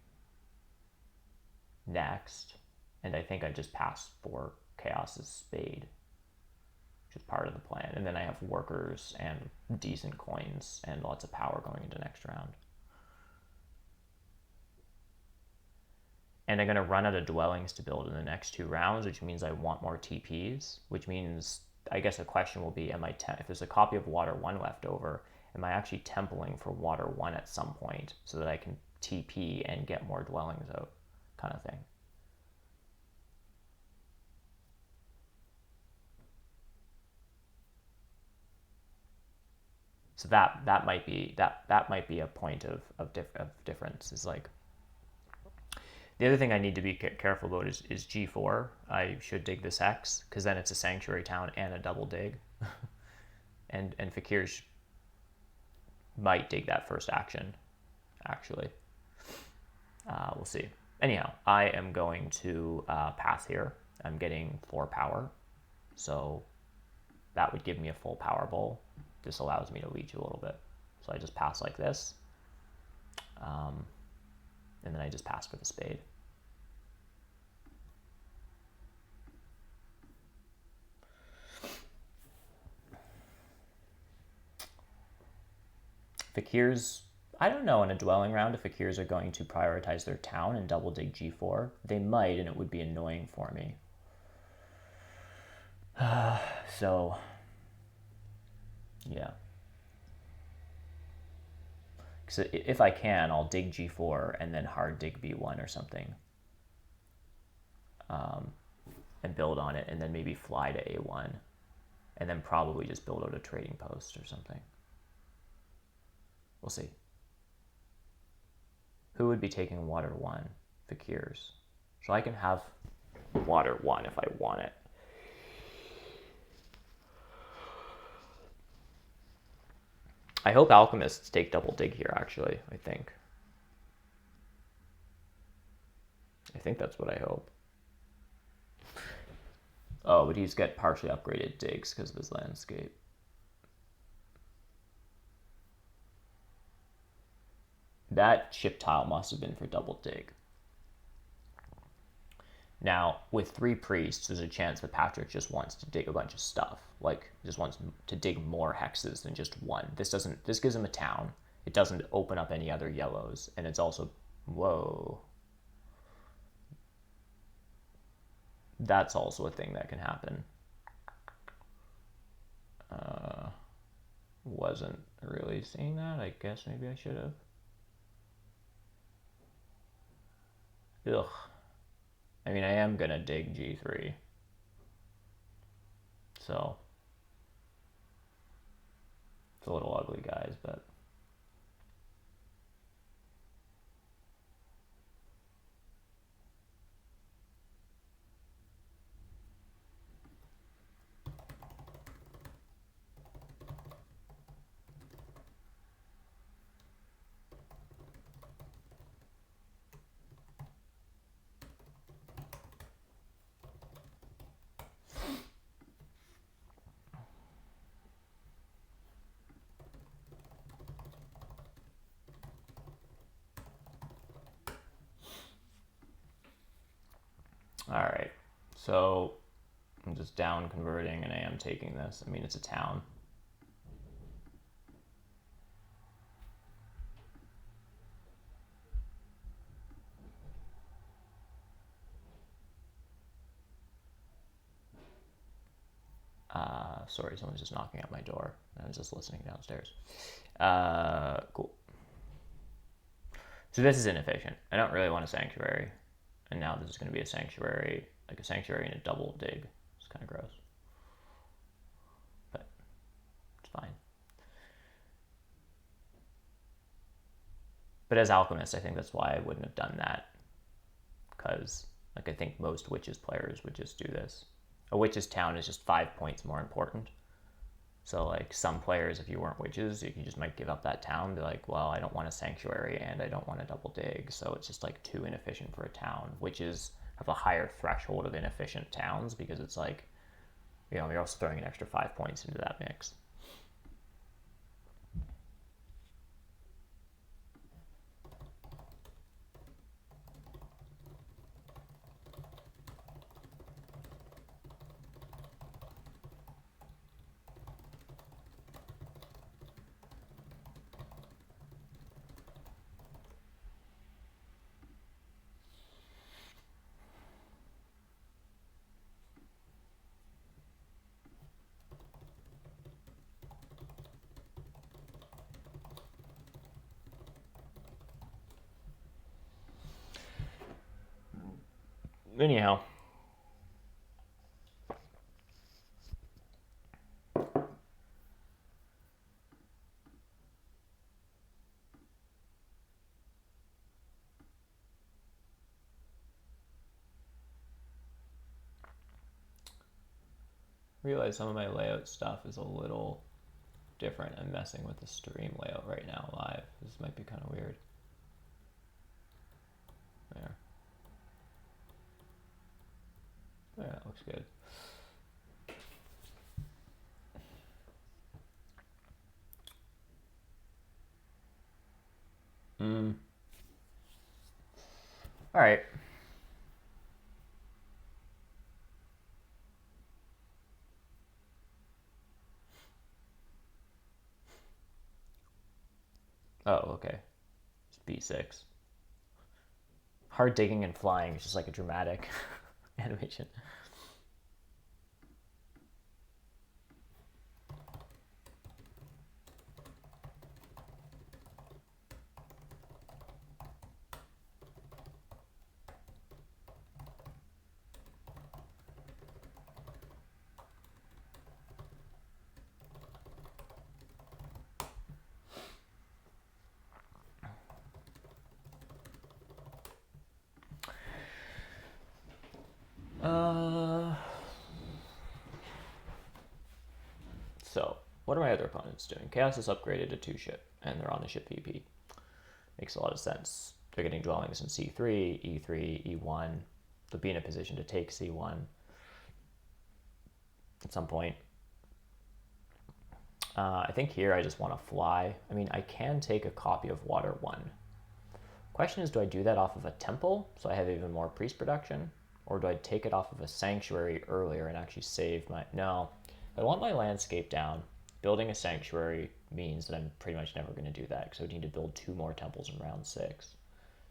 next, and I think I just passed for chaos's spade. which is part of the plan. And then I have workers and decent coins and lots of power going into next round. And I'm going to run out of dwellings to build in the next 2 rounds, which means I want more TPs, which means I guess the question will be, if there's a copy of Water 1 left over, am I actually templing for Water 1 at some point so that I can TP and get more dwellings out, kind of thing. So that might be a point of difference. Is like, the other thing I need to be careful about is G4. I should dig this X, because then it's a sanctuary town and a double dig. and Fakirs might dig that first action, actually. We'll see. Anyhow, I am going to pass here. I'm getting 4 power, so that would give me a full power bowl. This allows me to leech a little bit. So I just pass like this, and then I just pass for the spade. Fakirs, I don't know in a dwelling round if Fakirs are going to prioritize their town and double dig G4. They might, and it would be annoying for me. So, yeah. So if I can, I'll dig G4 and then hard dig B1 or something. And build on it, and then maybe fly to A1. And then probably just build out a trading post or something. We'll see. Who would be taking Water 1? Fakirs. So I can have Water 1 if I want it. I hope Alchemists take double dig here, actually, I think. I think that's what I hope. Oh, but he's got partially upgraded digs because of his landscape. That chip tile must have been for double dig. Now, with 3 priests, there's a chance that Patrick just wants to dig a bunch of stuff. Like, just wants to dig more hexes than just 1. This gives him a town. It doesn't open up any other yellows. And it's also, whoa. That's also a thing that can happen. Wasn't really seeing that. I guess maybe I should have. Ugh. I mean, I am going to dig G3. So, it's a little ugly, guys, but... Alright, so I'm just down converting and I am taking this. I mean, it's a town. Sorry, someone's just knocking at my door. I was just listening downstairs. Cool. So this is inefficient. I don't really want a sanctuary. And now this is going to be a sanctuary, like a sanctuary and a double dig. It's kind of gross. But it's fine. But as Alchemist, I think that's why I wouldn't have done that. Because, like, I think most Witches players would just do this. A Witch's town is just 5 points more important. So, like, some players, if you weren't Witches, you just might give up that town, be like, well, I don't want a sanctuary and I don't want a double dig, so it's just, like, too inefficient for a town. Witches have a higher threshold of inefficient towns because it's like, you know, you're also throwing an extra 5 points into that mix. Anyhow. Realize some of my layout stuff is a little different. I'm messing with the stream layout right now live. This might be kind of weird. There. There, that looks good. All right. Oh, okay. It's B6. Hard digging and flying is just like a dramatic animation. So, what are my other opponents doing? Chaos is upgraded to 2-ship, and they're on the ship VP. Makes a lot of sense. They're getting dwellings in C3, E3, E1. They'll be in a position to take C1 at some point. I think here I just want to fly. I mean, I can take a copy of Water 1. Question is, do I do that off of a temple, so I have even more priest production? Or do I take it off of a sanctuary earlier and actually save my... No, I want my landscape down. Building a sanctuary means that I'm pretty much never going to do that, because I would need to build 2 more temples in round 6.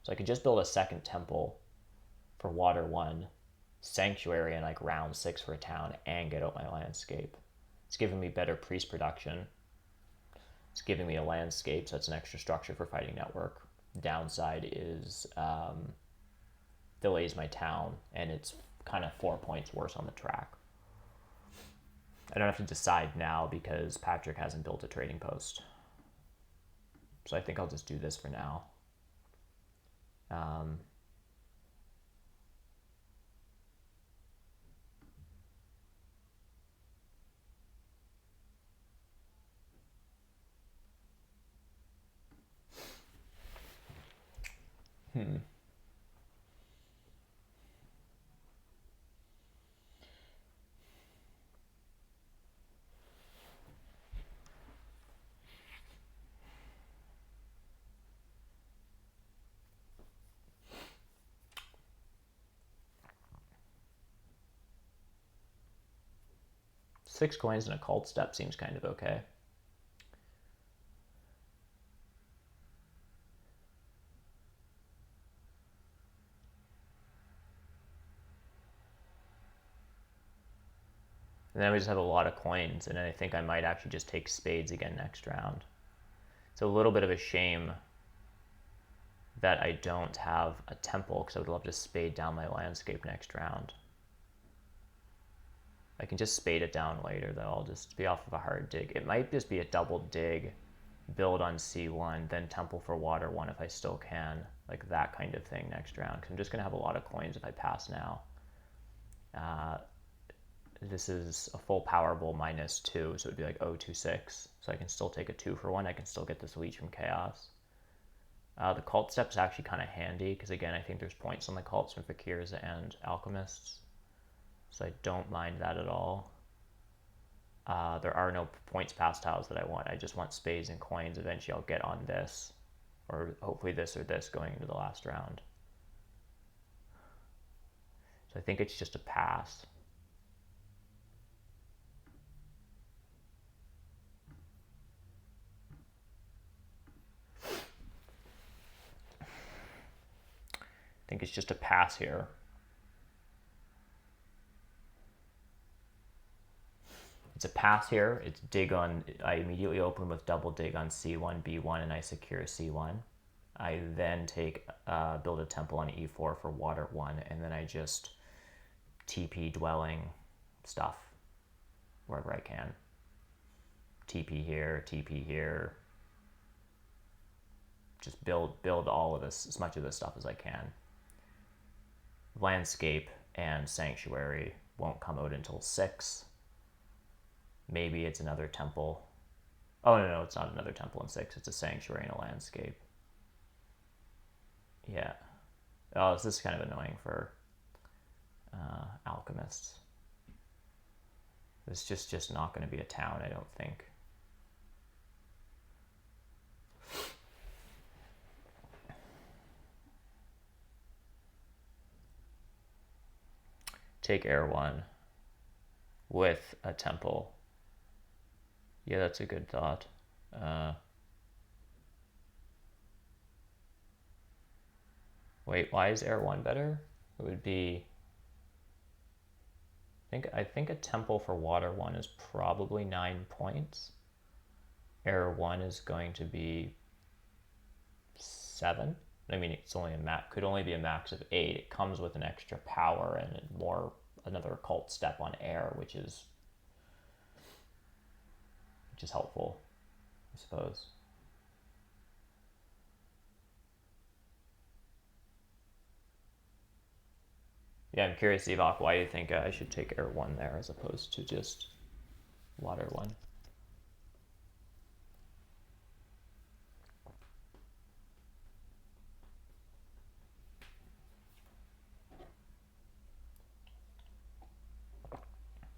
So I could just build a second temple for Water 1, sanctuary in like round 6 for a town, and get out my landscape. It's giving me better priest production. It's giving me a landscape, so it's an extra structure for fighting network. Downside is delays my town, and it's kind of 4 points worse on the track. I don't have to decide now because Patrick hasn't built a trading post. So I think I'll just do this for now. Six coins and a cult step seems kind of okay. And then we just have a lot of coins, and I think I might actually just take spades again next round. It's a little bit of a shame that I don't have a temple, because I would love to spade down my landscape next round. I can just spade it down later, though. I'll just be off of a hard dig. It might just be a double dig, build on C1, then temple for Water 1 if I still can. Like that kind of thing next round, because I'm just going to have a lot of coins if I pass now. This is a full Powerball -2, so it would be like 026. So I can still take a 2-for-1. I can still get this Leech from Chaos. The Cult Step is actually kind of handy, because again, I think there's points on the Cults from Fakirs and Alchemists. So I don't mind that at all. There are no points past tiles that I want. I just want spades and coins. Eventually I'll get on this, or hopefully this or this going into the last round. So I think it's just a pass. I think it's just a pass here. It's a pass here. It's dig on, I immediately open with double dig on C1, B1, and I secure C1. I then take, build a temple on E4 for Water 1, and then I just TP dwelling stuff wherever I can. TP here. Just build all of this, as much of this stuff as I can. Landscape and Sanctuary won't come out until 6. Maybe it's another temple. Oh, no, it's not another temple in 6. It's a Sanctuary and a Landscape. Yeah. Oh, this is kind of annoying for alchemists. It's just not going to be a town, I don't think. Take Air 1 with a temple. Yeah, that's a good thought. Wait, why is Air 1 better? It would be... I think a temple for Water 1 is probably 9 points. Air 1 is going to be 7. I mean, it's only could only be a max of 8. It comes with an extra power and another occult step on air, which is helpful, I suppose. Yeah, I'm curious, Evok, why you think I should take Air 1 there as opposed to just Water 1.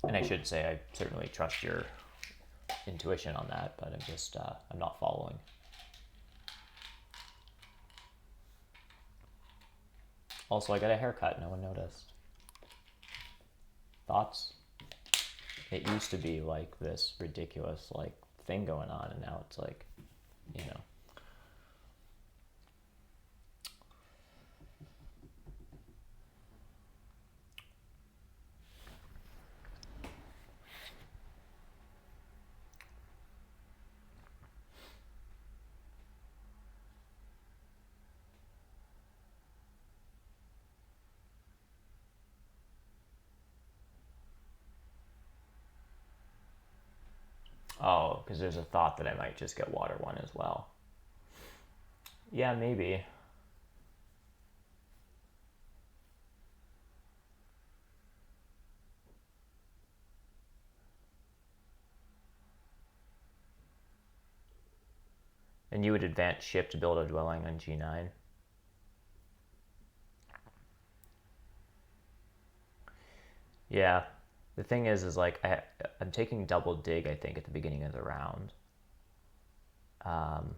And I should say I certainly trust your intuition on that, but I'm not following. Also, I got a haircut. No one noticed. Thoughts? It used to be like this ridiculous like thing going on, and now it's like, you know. Oh, because there's a thought that I might just get Water 1 as well. Yeah, maybe. And you would advance ship to build a dwelling on G9. Yeah. The thing is like I'm taking double dig, I think, at the beginning of the round. Am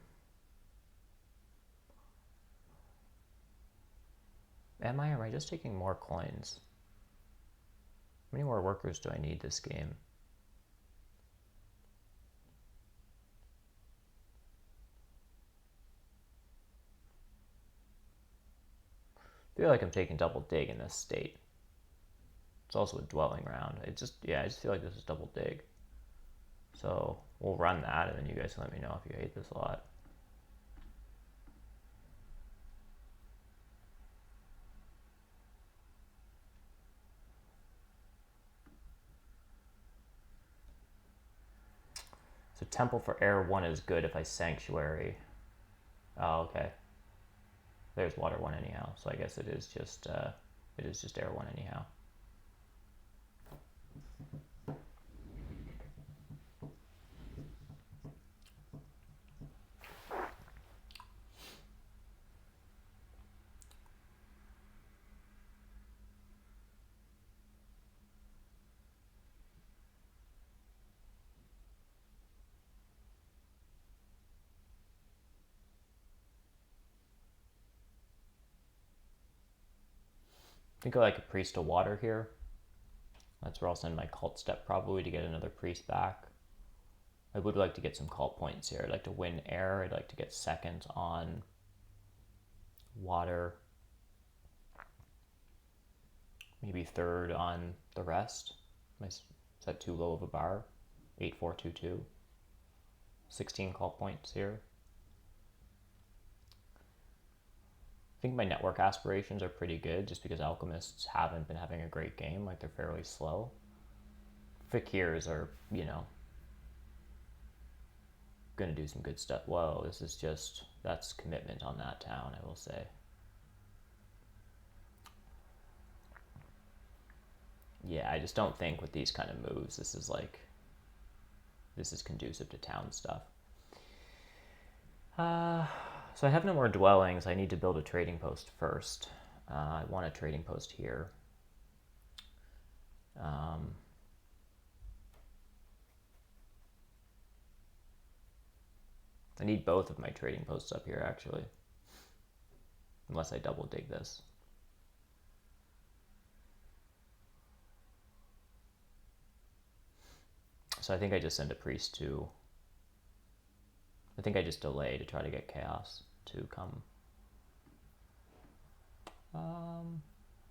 I just taking more coins? How many more workers do I need this game? I feel like I'm taking double dig in this state. It's also a dwelling round. I just feel like this is double dig. So we'll run that, and then you guys can let me know if you hate this a lot. So Temple for Air 1 is good if I Sanctuary. Oh, okay. There's Water 1 anyhow, so I guess it is just Air 1 anyhow. I think I like a Priest of Water here. That's where I'll send my cult step probably to get another priest back. I would like to get some cult points here. I'd like to win air. I'd like to get second on water. Maybe third on the rest. Is that too low of a bar? 8422. 16 cult points here. think my network aspirations are pretty good just because alchemists haven't been having a great game. Like, they're fairly slow. Fakirs are, you know, going to do some good stuff. Whoa, this is just, that's commitment on that town, I will say. Yeah, I just don't think with these kind of moves, this is like, this is conducive to town stuff. So I have no more dwellings. I need to build a trading post first. I want a trading post here. I need both of my trading posts up here, actually. Unless I double dig this. So I think I just send a priest to... I think I just delay to try to get chaos to come.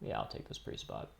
Yeah, I'll take this priest spot.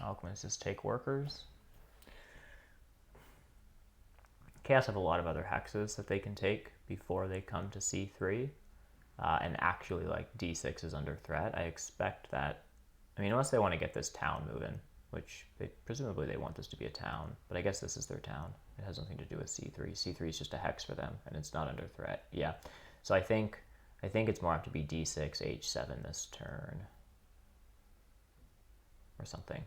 Alchemists just take workers. Chaos have a lot of other hexes that they can take before they come to C3. And actually, like, D6 is under threat. I expect that, I mean, unless they want to get this town moving, which presumably they want this to be a town, but I guess this is their town. It has nothing to do with C3. C3 is just a hex for them, and it's not under threat. Yeah, so I think it's more apt to be D6, H7 this turn, or something.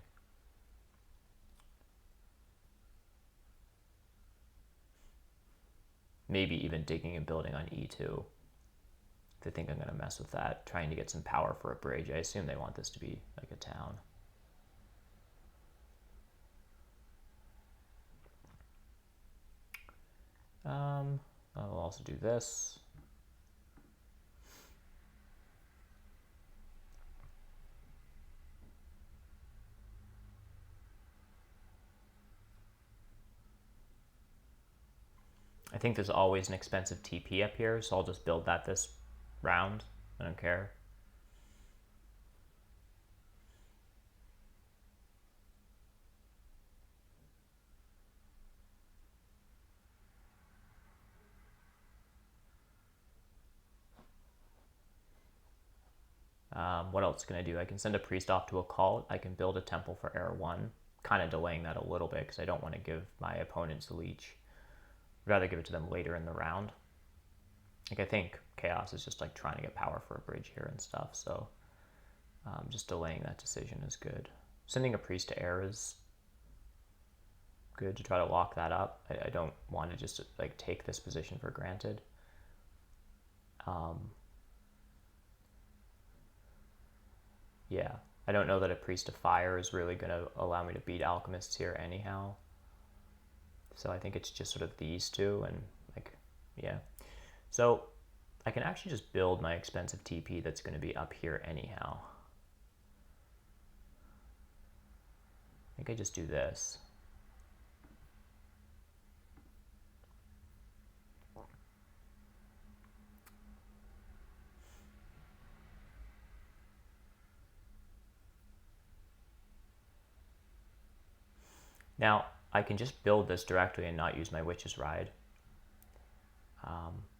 Maybe even digging and building on E2. They think I'm going to mess with that, trying to get some power for a bridge. I assume they want this to be like a town. I'll also do this. I think there's always an expensive TP up here, so I'll just build that this round. I don't care. What else can I do? I can send a priest off to a cult. I can build a temple for Air 1, kind of delaying that a little bit because I don't want to give my opponents a leech. I'd rather give it to them later in the round. Like, I think Chaos is just like trying to get power for a bridge here and stuff, so just delaying that decision is good. Sending a priest to Air is good to try to lock that up. I don't want to just like take this position for granted. Yeah, I don't know that a priest of fire is really going to allow me to beat alchemists here anyhow. So I think it's just sort of these two, and like, yeah. So I can actually just build my expensive TP that's going to be up here anyhow. I think I just do this. Now, I can just build this directly and not use my Witch's Ride.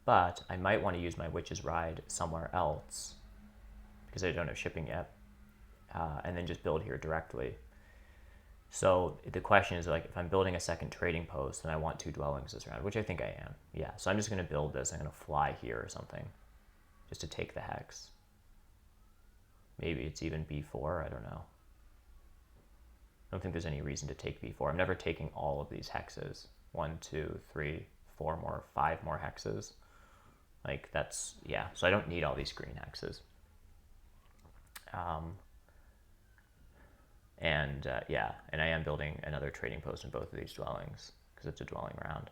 But I might want to use my Witch's Ride somewhere else because I don't have shipping yet, and then just build here directly. So the question is, like, if I'm building a second trading post and I want 2 dwellings this round, which I think I am, yeah. So I'm just going to build this. I'm going to fly here or something just to take the hex. Maybe it's even B4, I don't know. I don't think there's any reason to take B4. I'm never taking all of these hexes. 1, 2, 3, 4 more, 5 more hexes. Like, that's, yeah. So I don't need all these green hexes. Yeah, and I am building another trading post in both of these dwellings because it's a dwelling round.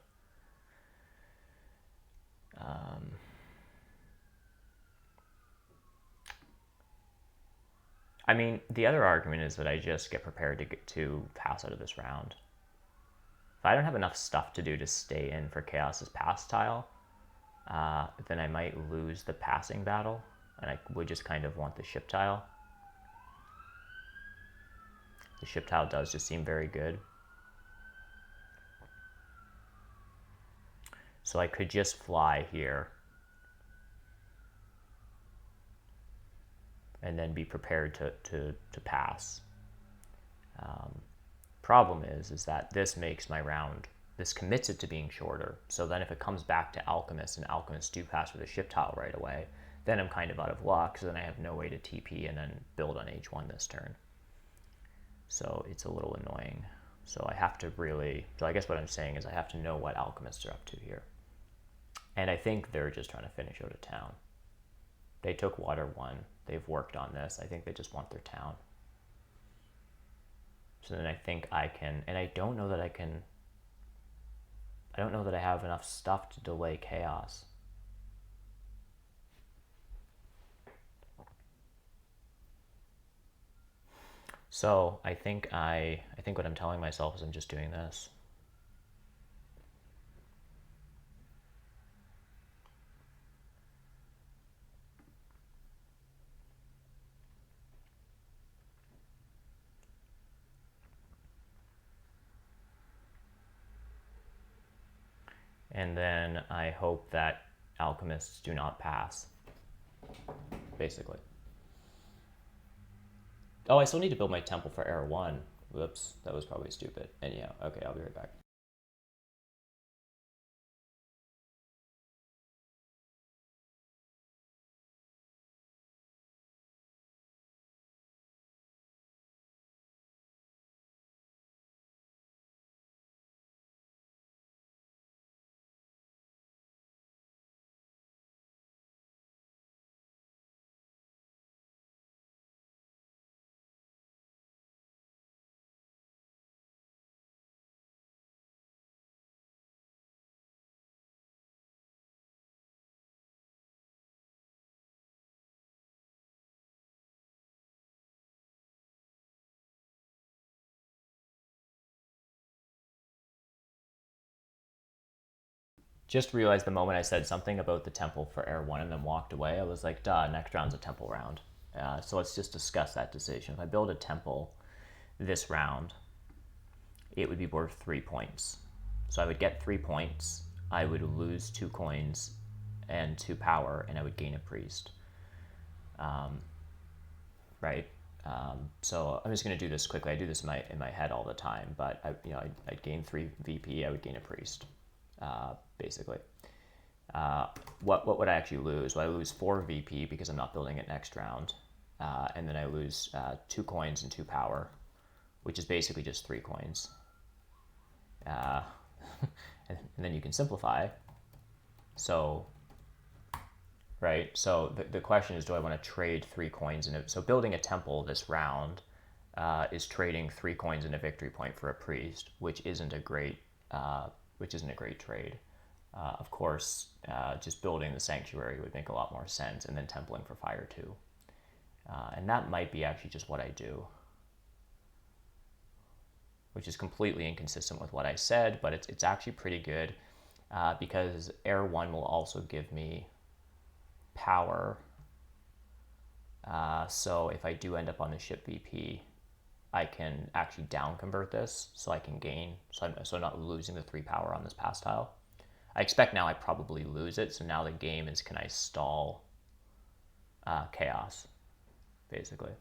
I mean, the other argument is that I just get prepared to pass out of this round. If I don't have enough stuff to do to stay in for Chaos's pass tile, then I might lose the passing battle, and I would just kind of want the ship tile. The ship tile does just seem very good. So I could just fly here and then be prepared to pass. Problem is that this makes my round, this commits it to being shorter. So then if it comes back to Alchemists and Alchemists do pass with a ship tile right away, then I'm kind of out of luck, so then I have no way to TP and then build on H1 this turn. So it's a little annoying. So I have to really, so I guess what I'm saying is I have to know what Alchemists are up to here. And I think they're just trying to finish out a town. They took water 1. They've worked on this. I think they just want their town. So then I think I can, and I don't know that I can, I don't know that I have enough stuff to delay Chaos. So I think what I'm telling myself is I'm just doing this. And then I hope that Alchemists do not pass, basically. Oh, I still need to build my temple for Era 1. Whoops, that was probably stupid. And yeah, okay, I'll be right back. Just realized the moment I said something about the temple for Era 1 and then walked away, I was like, duh, next round's a temple round. So let's just discuss that decision. If I build a temple this round, it would be worth 3 points. So I would get 3 points, I would lose 2 coins and 2 power, and I would gain a priest. Right? So I'm just going to do this quickly. I do this in my head all the time, but I'd gain 3 VP, I would gain a priest. Basically. What would I actually lose? Well, I lose 4 VP because I'm not building it next round. And then I lose 2 coins and 2 power, which is basically just 3 coins. And then you can simplify. So, right? So the question is, do I want to trade 3 coins? So building a temple this round is trading 3 coins and a victory point for a priest, which isn't a great trade. Of course, just building the sanctuary would make a lot more sense, and then templing for fire too. And that might be actually just what I do, which is completely inconsistent with what I said, but it's actually pretty good because Era 1 will also give me power. So if I do end up on the ship VP, I can actually down convert this, so I can gain. So I'm not losing the 3 power on this pass tile. I expect now I probably lose it, so now the game is, can I stall Chaos, basically.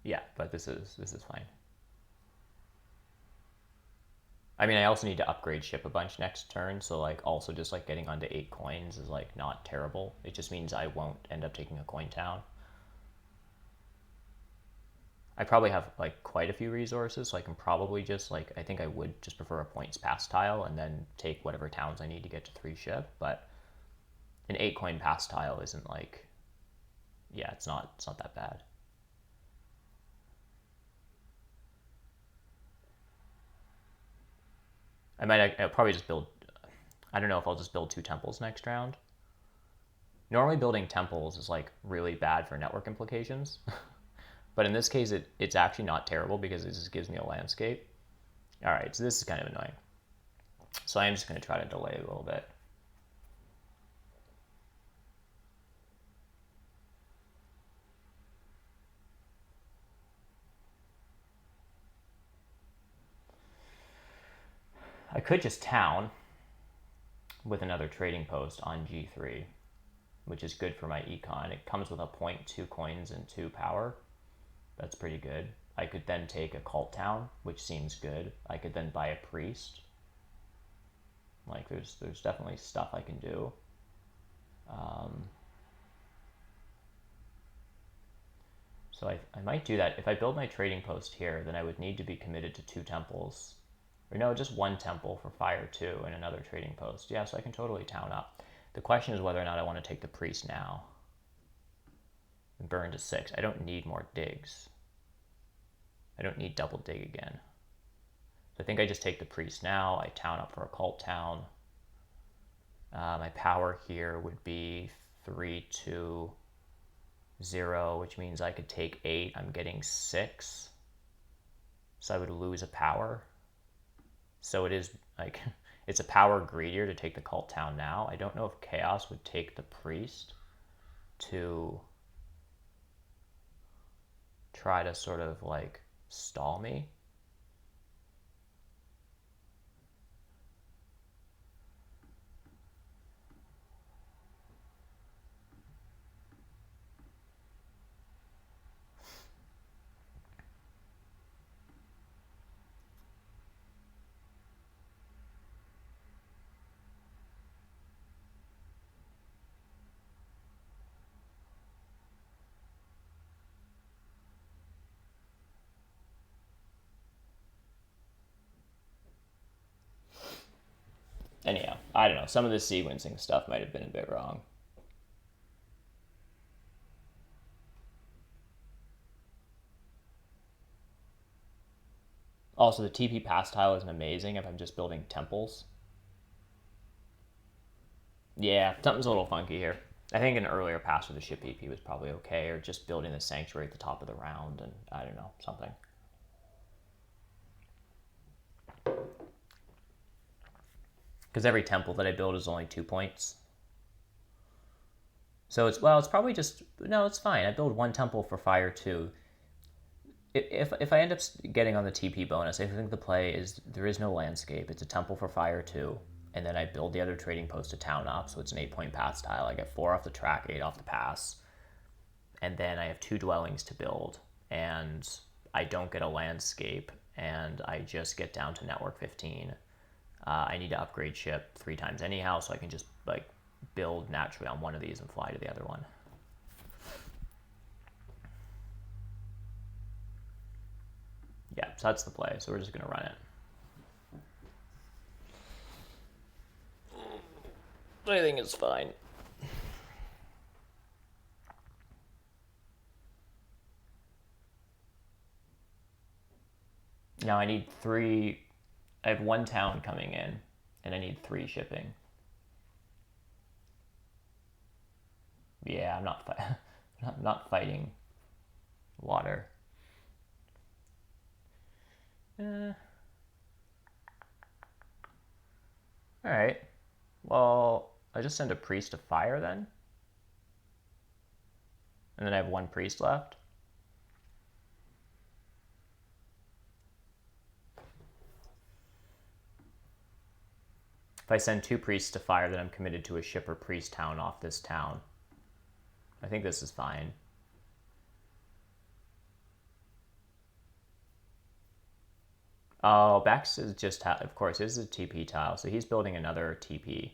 Yeah, but this is fine. I mean, I also need to upgrade ship a bunch next turn, so like also just like getting onto 8 coins is like not terrible. It just means I won't end up taking a coin town. I probably have like quite a few resources, so I can probably just like, I think I would just prefer a points pass tile and then take whatever towns I need to get to 3 ship, but an 8 coin pass tile isn't like, yeah, it's not that bad. I'll probably just build, I don't know if I'll just build 2 temples next round. Normally building temples is like really bad for network implications. But in this case, it's actually not terrible because it just gives me a landscape. All right, so this is kind of annoying. So I am just going to try to delay a little bit. I could just town with another trading post on G3, which is good for my econ. It comes with a 0.2 coins and 2 power. That's pretty good. I could then take a cult town, which seems good. I could then buy a priest. Like there's definitely stuff I can do. So I might do that. If I build my trading post here, then I would need to be committed to 2 temples. Or no, just 1 temple for fire 2 and another trading post. Yeah, so I can totally town up. The question is whether or not I want to take the priest now. And burn to 6. I don't need more digs. I don't need double dig again. So I think I just take the priest now. I town up for a cult town. My power here would be 3, 2, 0, which means I could take 8. I'm getting 6. So I would lose a power. So it is like, it's a power greedier to take the cult town now. I don't know if Chaos would take the priest to try to sort of like stall me. Anyhow, I don't know. Some of the sequencing stuff might have been a bit wrong. Also, the TP pass tile isn't amazing if I'm just building temples. Yeah, something's a little funky here. I think an earlier pass with the ship EP was probably okay, or just building the sanctuary at the top of the round, and I don't know, something. Because every temple that I build is only 2 points. So it's probably just, no, it's fine. I build 1 temple for fire 2. If I end up getting on the TP bonus, I think the play is there is no landscape. It's a temple for fire 2, and then I build the other trading post to town up, so it's an 8-point pass tile. I get 4 off the track, 8 off the pass, and then I have 2 dwellings to build, and I don't get a landscape, and I just get down to network 15. I need to upgrade ship 3 times anyhow, so I can just like build naturally on one of these and fly to the other one. Yeah, so that's the play. So we're just going to run it. I think it's fine. Now I need 3. I have 1 town coming in, and I need 3 shipping. Yeah, I'm not fighting water. All right. Well, I just send a priest to fire then, and then I have 1 priest left. If I send 2 priests to fire, then I'm committed to a ship or priest town off this town. I think this is fine. Oh, Bax is just, of course, this is a TP tile, so he's building another TP.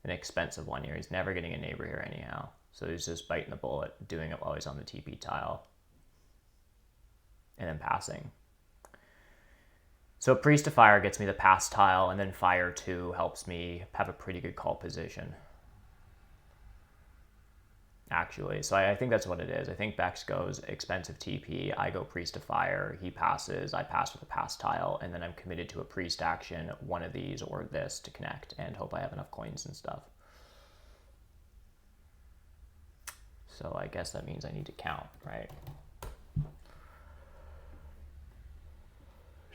An expensive one here. He's never getting a neighbor here anyhow. So he's just biting the bullet, doing it while he's on the TP tile. And then passing. So priest to fire gets me the pass tile, and then fire 2 helps me have a pretty good call position. actually. So I think that's what it is. I think Bex goes expensive TP, I go Priest of Fire, he passes, I pass with a pass tile, and then I'm committed to a Priest action, one of these or this to connect, and hope I have enough coins and stuff. So I guess that means I need to count, right?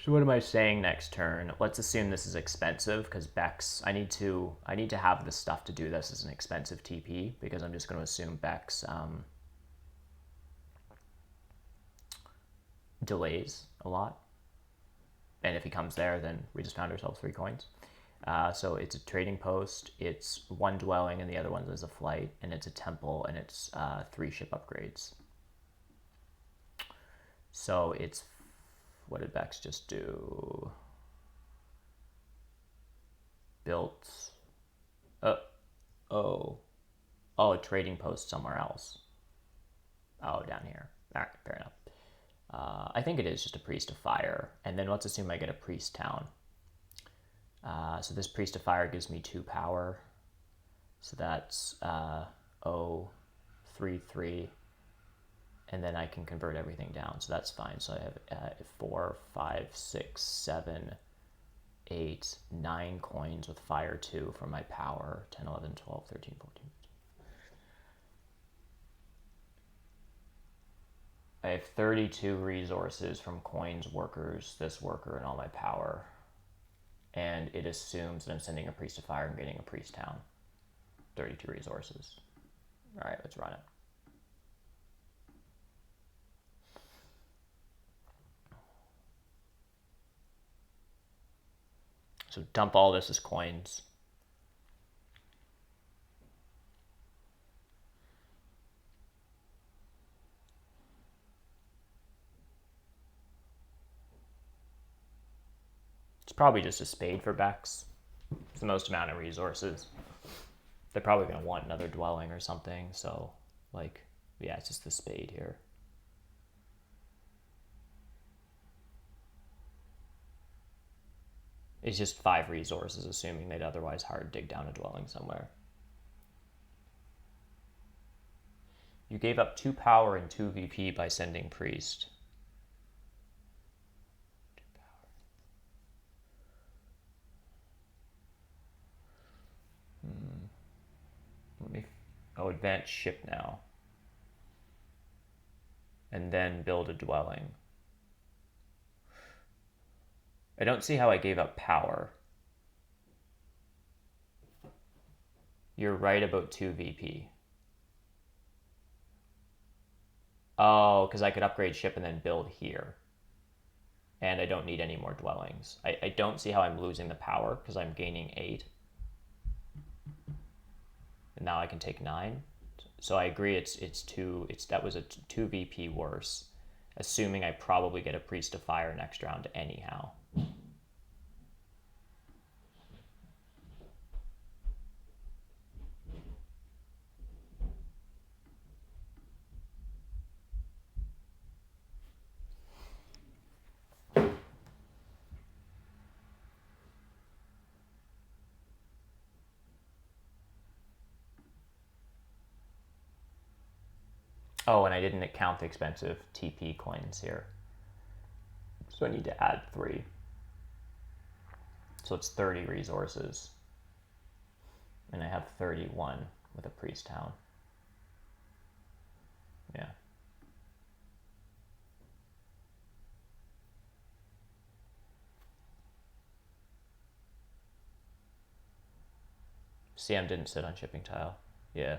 So what am I saying next turn? Let's assume this is expensive because Bex, I need to have the stuff to do this as an expensive TP because I'm just going to assume Bex delays a lot. And if he comes there, then we just found ourselves 3 coins. So it's a trading post, it's 1 dwelling and the other one is a flight, and it's a temple, and it's 3 ship upgrades. So it's, what did Bex just do? Built, oh, a trading post somewhere else. Oh, down here. All right, fair enough. I think it is just a Priest of Fire, and then let's assume I get a Priest Town. So this Priest of Fire gives me 2 power, so that's 3, and then I can convert everything down, so that's fine. So I have 4, 5, 6, 7, 8, 9 coins with Fire 2 for my power, 10, 11, 12, 13, 14, 15. I have 32 resources from coins, workers, this worker, and all my power. And it assumes that I'm sending a Priest of Fire and getting a Priest Town. 32 resources. All right, let's run it. So dump all this as coins. It's probably just a spade for Bex. It's the most amount of resources. They're probably going to want another dwelling or something, so, like, yeah, it's just the spade here. It's just 5 resources, assuming they'd otherwise hard dig down a dwelling somewhere. You gave up 2 power and 2 VP by sending Priest. Advance ship now. And then build a dwelling. I don't see how I gave up power. You're right about 2 VP. Oh, because I could upgrade ship and then build here. And I don't need any more dwellings. I don't see how I'm losing the power because I'm gaining 8. And now I can take 9. So I agree that was a 2 VP worse, assuming I probably get a Priest of Fire next round anyhow. Oh, and I didn't count the expensive TP coins here. So I need to add 3. So it's 30 resources. And I have 31 with a Priest Town. Yeah. CM didn't sit on shipping tile. Yeah.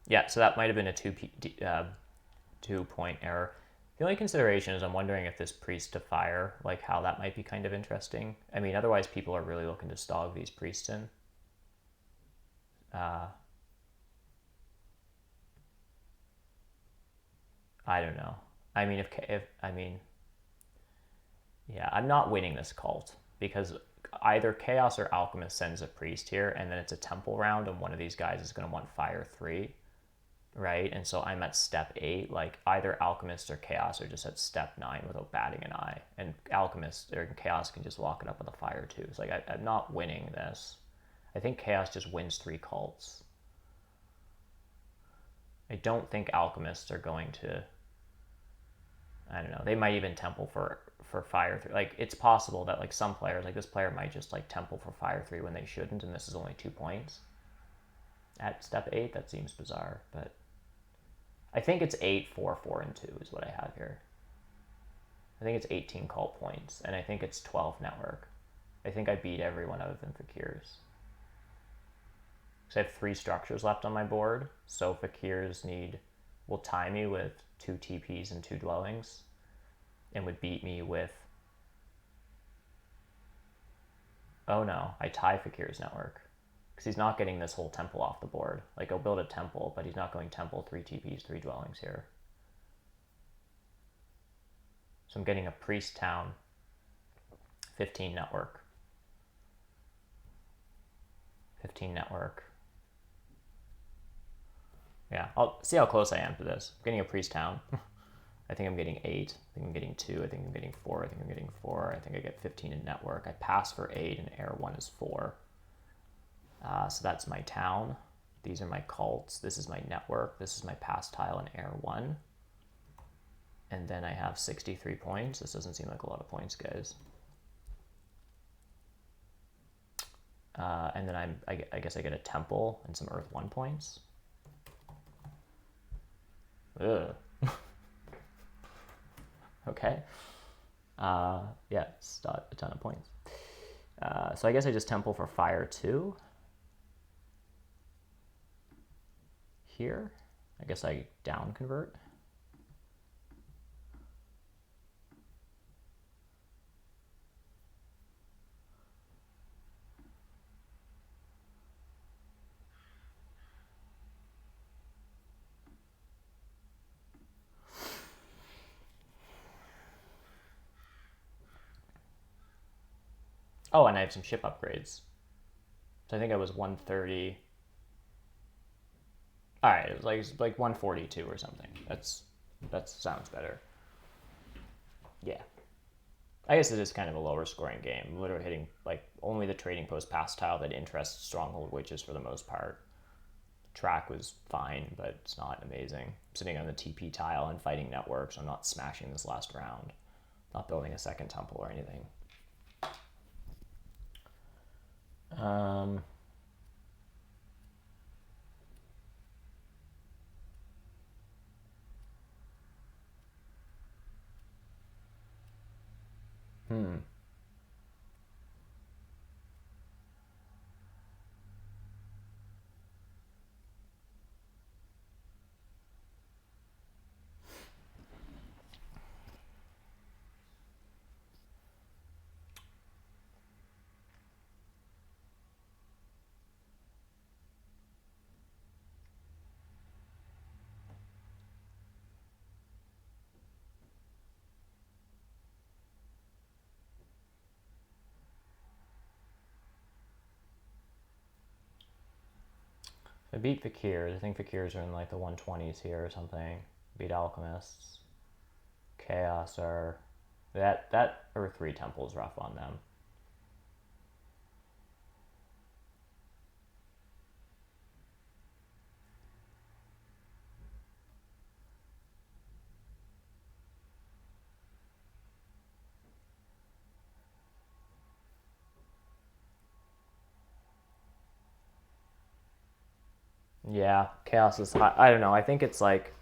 Yeah, so that might have been a 2-point error. The only consideration is I'm wondering if this Priest of Fire, like how that might be kind of interesting. I mean, otherwise people are really looking to stog these priests in. I don't know. I mean, yeah, I'm not winning this cult because either Chaos or Alchemist sends a priest here, and then it's a temple round, and one of these guys is going to want Fire 3. Right, and so I'm at step 8. Like either Alchemist or Chaos are just at step 9 without batting an eye, and Alchemist or Chaos can just lock it up with a Fire 2. It's like I'm not winning this. I think Chaos just wins 3 cults. I don't think Alchemists are going to... I don't know. They might even Temple for Fire 3. Like, it's possible that, like, some players, like this player might just, like, Temple for Fire 3 when they shouldn't, and this is only 2 points. At step 8, that seems bizarre, but... I think it's 8, 4, 4, and 2 is what I have here. I think it's 18 cult points, and I think it's 12 network. I think I beat everyone other than Fakirs. Because I have 3 structures left on my board, so Fakirs will tie me with 2 TPs and 2 dwellings, and would beat me with... Oh no, I tie Fakir's network. Because he's not getting this whole temple off the board. Like, he'll build a temple, but he's not going temple, 3 TPs, 3 dwellings here. So I'm getting a priest town, 15 network. 15 network. Yeah, I'll see how close I am to this. I'm getting a priest town. I think I'm getting 8. I think I'm getting 2. I think I'm getting 4. I think I'm getting 4. I think I get 15 in network. I pass for 8, and air 1 is 4. So that's my town. These are my cults. This is my network. This is my pass tile in air 1. And then I have 63 points. This doesn't seem like a lot of points, guys. And then I guess I get a temple and some earth 1 points. Ugh. Okay. Yeah, it's not a ton of points. So I guess I just temple for fire 2. Here. I guess I down convert. Oh, and I have some ship upgrades. So I think I was 130. All right, it was like 142 or something. That sounds better. Yeah. I guess it is kind of a lower scoring game. I'm literally hitting like only the trading post pass tile that interests Stronghold Witches for the most part. Track was fine, but it's not amazing. I'm sitting on the TP tile and fighting networks. I'm not smashing this last round. Not building a second temple or anything. I beat Fakirs. I think Fakirs are in like the 120s here or something. Beat Alchemists. Chaos are... That Earth 3 temple is rough on them. Yeah, Chaos is high. I don't know. I think it's like...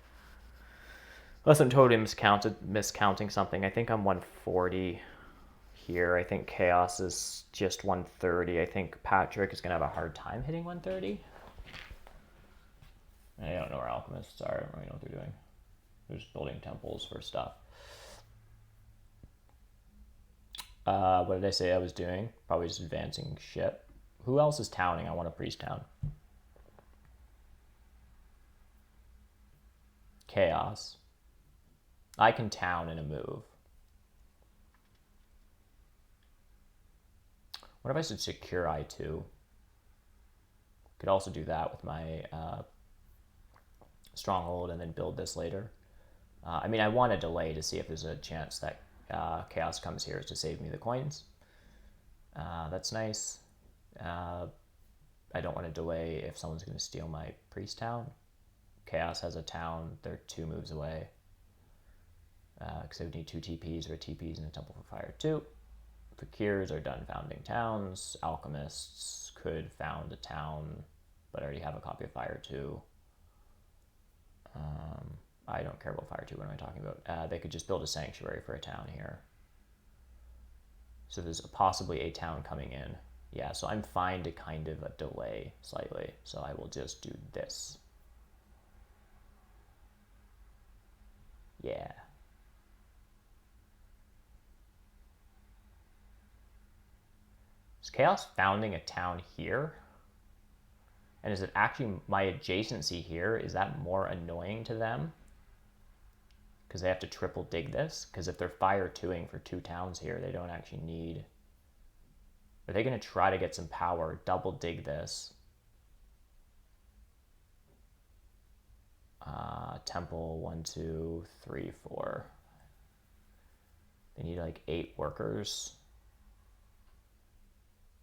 Unless I'm totally miscounting something. I think I'm 140 here. I think Chaos is just 130. I think Patrick is going to have a hard time hitting 130. I don't know where Alchemists are. I don't really know what they're doing. They're just building temples for stuff. What did I say I was doing? Probably just advancing ship. Who else is towning? I want a priest town. Chaos. I can town in a move. What if I should secure I2? Could also do that with my stronghold and then build this later. I mean, I want to delay to see if there's a chance that Chaos comes here to save me the coins. That's nice. I don't want to delay if someone's going to steal my priest town. Chaos has a town, they're 2 moves away. Because I would need 2 TPs or TPs and a Temple for Fire 2. Fakirs are done founding towns. Alchemists could found a town, but I already have a copy of Fire 2. I don't care about Fire 2, what am I talking about? They could just build a sanctuary for a town here. So there's possibly a town coming in. Yeah, so I'm fine to kind of a delay slightly. So I will just do this. Yeah. Is Chaos founding a town here? And is it actually my adjacency here? Is that more annoying to them? Because they have to triple dig this? Because if they're Fire 2ing for 2 towns here, they don't actually need... Are they going to try to get some power, double dig this? Temple, 1, 2, 3, 4. They need like 8 workers.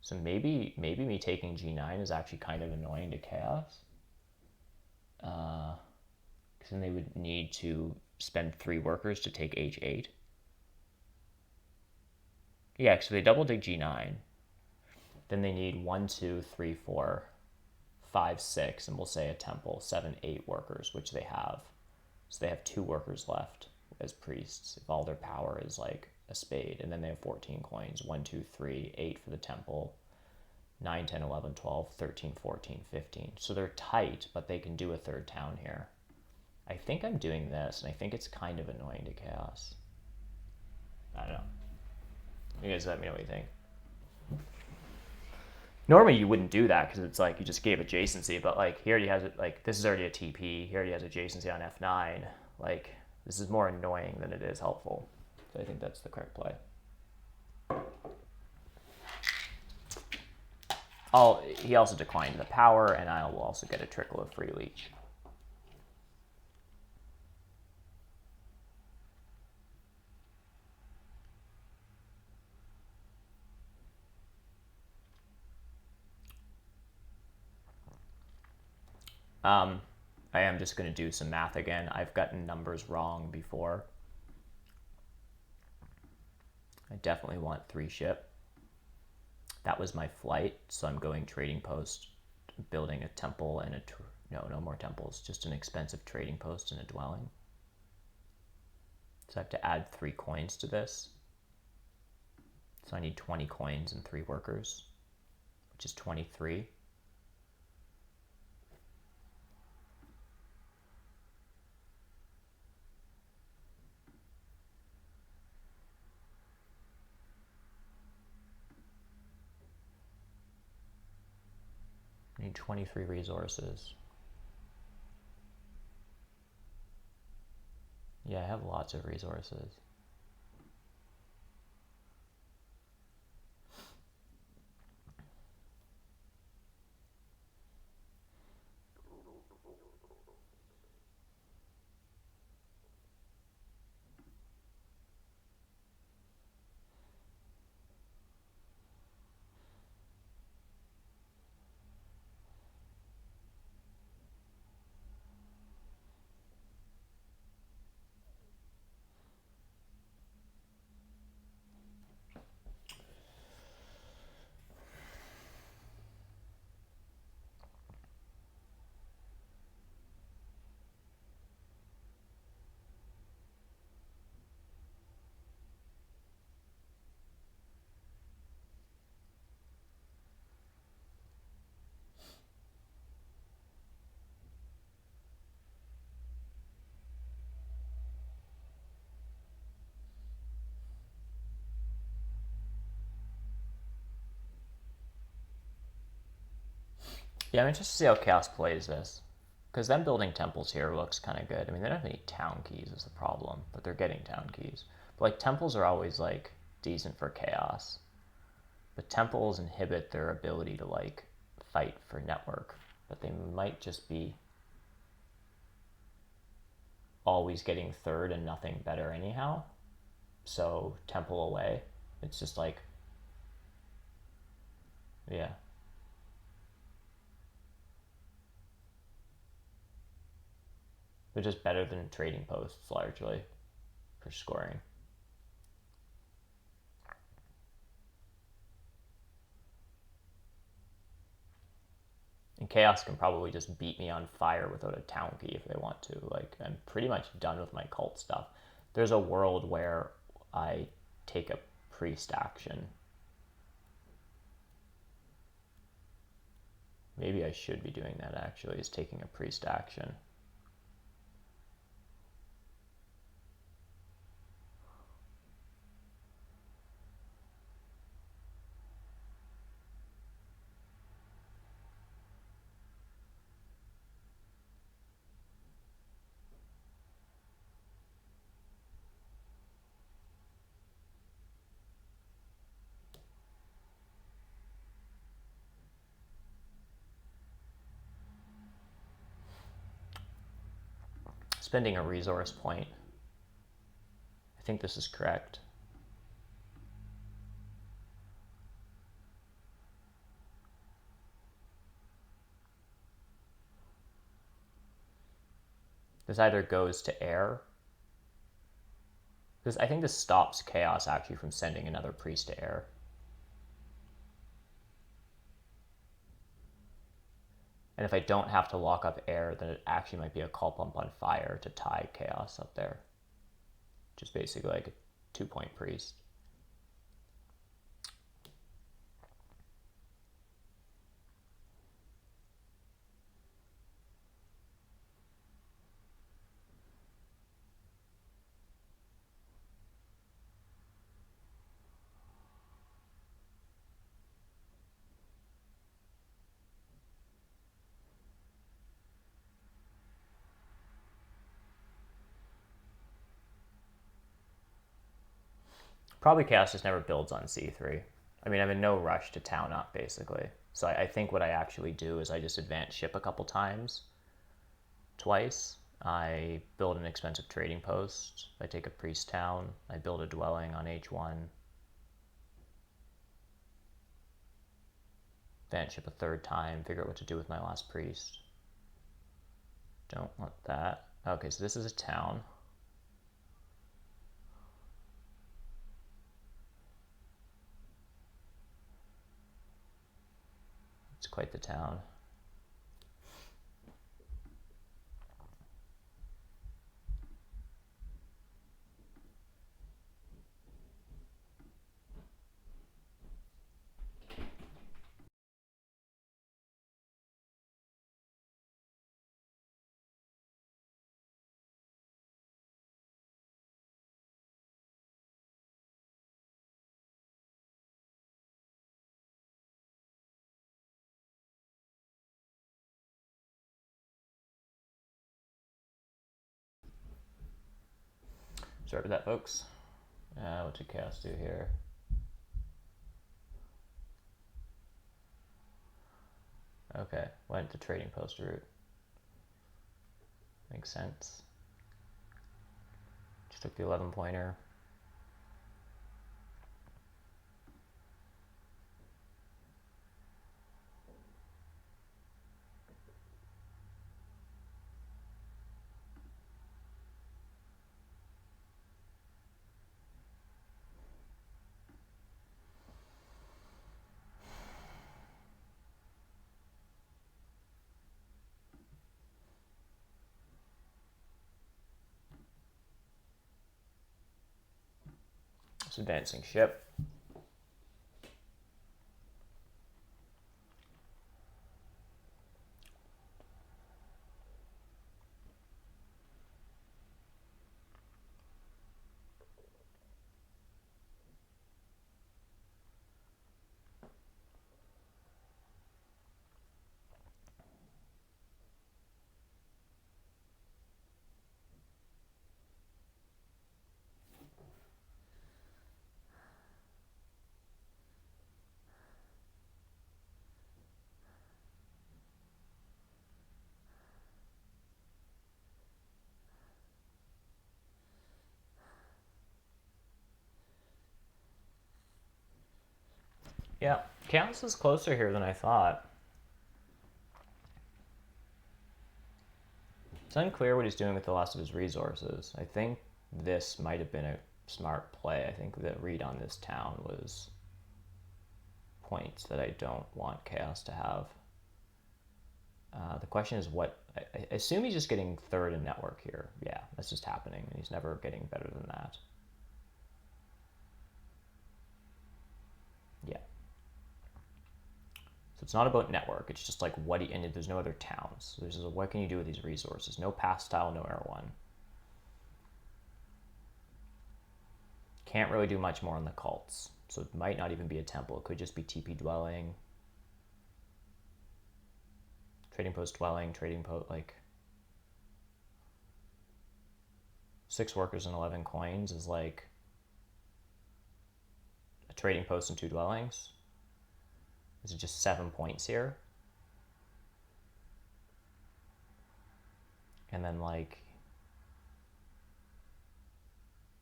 So maybe me taking G9 is actually kind of annoying to Chaos. Because then they would need to spend 3 workers to take H8. Yeah, so they double dig G9. Then they need 1, 2, 3, 4, 5, 6, and we'll say a temple, 7, 8 workers, which they have. So they have 2 workers left as priests, if all their power is like a spade. And then they have 14 coins, 1, 2, 3, 8 for the temple, 9, 10, 11, 12, 13, 14, 15. So they're tight, but they can do a 3rd town here. I think I'm doing this, and I think it's kind of annoying to Chaos. I don't know. You guys let me know what you think. Normally you wouldn't do that because it's like you just gave adjacency, but like here he has it, like this is already a TP, here he has adjacency on F9. Like this is more annoying than it is helpful. So I think that's the correct play. He also declined the power, and I will also get a trickle of free leech. I am just going to do some math again. I've gotten numbers wrong before. I definitely want 3 ship. That was my flight, so I'm going trading post, building a temple and no more temples, just an expensive trading post and a dwelling. So I have to add 3 coins to this. So I need 20 coins and 3 workers, which is 23. I need 23 resources. Yeah, I have lots of resources. Yeah, I'm interested to see how Chaos plays this. Because them building temples here looks kind of good. I mean, they don't have any town keys is the problem, but they're getting town keys. But like temples are always like decent for Chaos. But temples inhibit their ability to like fight for network. But they might just be always getting 3rd and nothing better anyhow. So temple away. It's just like, yeah. They're just better than trading posts largely for scoring. And Chaos can probably just beat me on fire without a town key if they want to. Like, I'm pretty much done with my cult stuff. There's a world where I take a priest action. Maybe I should be doing that actually, is taking a priest action. Spending a resource point. I think this is correct. This either goes to air. I think this stops Chaos actually from sending another priest to air. And if I don't have to lock up air, then it actually might be a call pump on fire to tie Chaos up there. Just basically like a 2-point priest. Probably Chaos just never builds on C3. I mean, I'm in no rush to town up, basically. So I think what I actually do is I just advance ship a couple times, twice. I build an expensive trading post. I take a priest town. I build a dwelling on H1. Advance ship a third time. Figure out what to do with my last priest. Don't want that. Okay, so this is a town. It's quite the town. Sorry for that, folks. What did Chaos do here? Okay, went the trading post route. Makes sense. Just took the 11-pointer. Just advancing ship. Yeah, Chaos is closer here than I thought. It's unclear what he's doing with the last of his resources. I think this might have been a smart play. I think the read on this town was points that I don't want Chaos to have. The question is what... I assume he's just getting third in network here. Yeah, that's just happening, and he's never getting better than that. Yeah. So it's not about network. It's just like what he... And there's no other towns. So there's just what can you do with these resources? No pass style, no air one. Can't really do much more on the cults. So it might not even be a temple. It could just be TP dwelling. Trading post dwelling, trading post, like... 6 workers and 11 coins is like a trading post and 2 dwellings. Is it just 7 points here? And then like,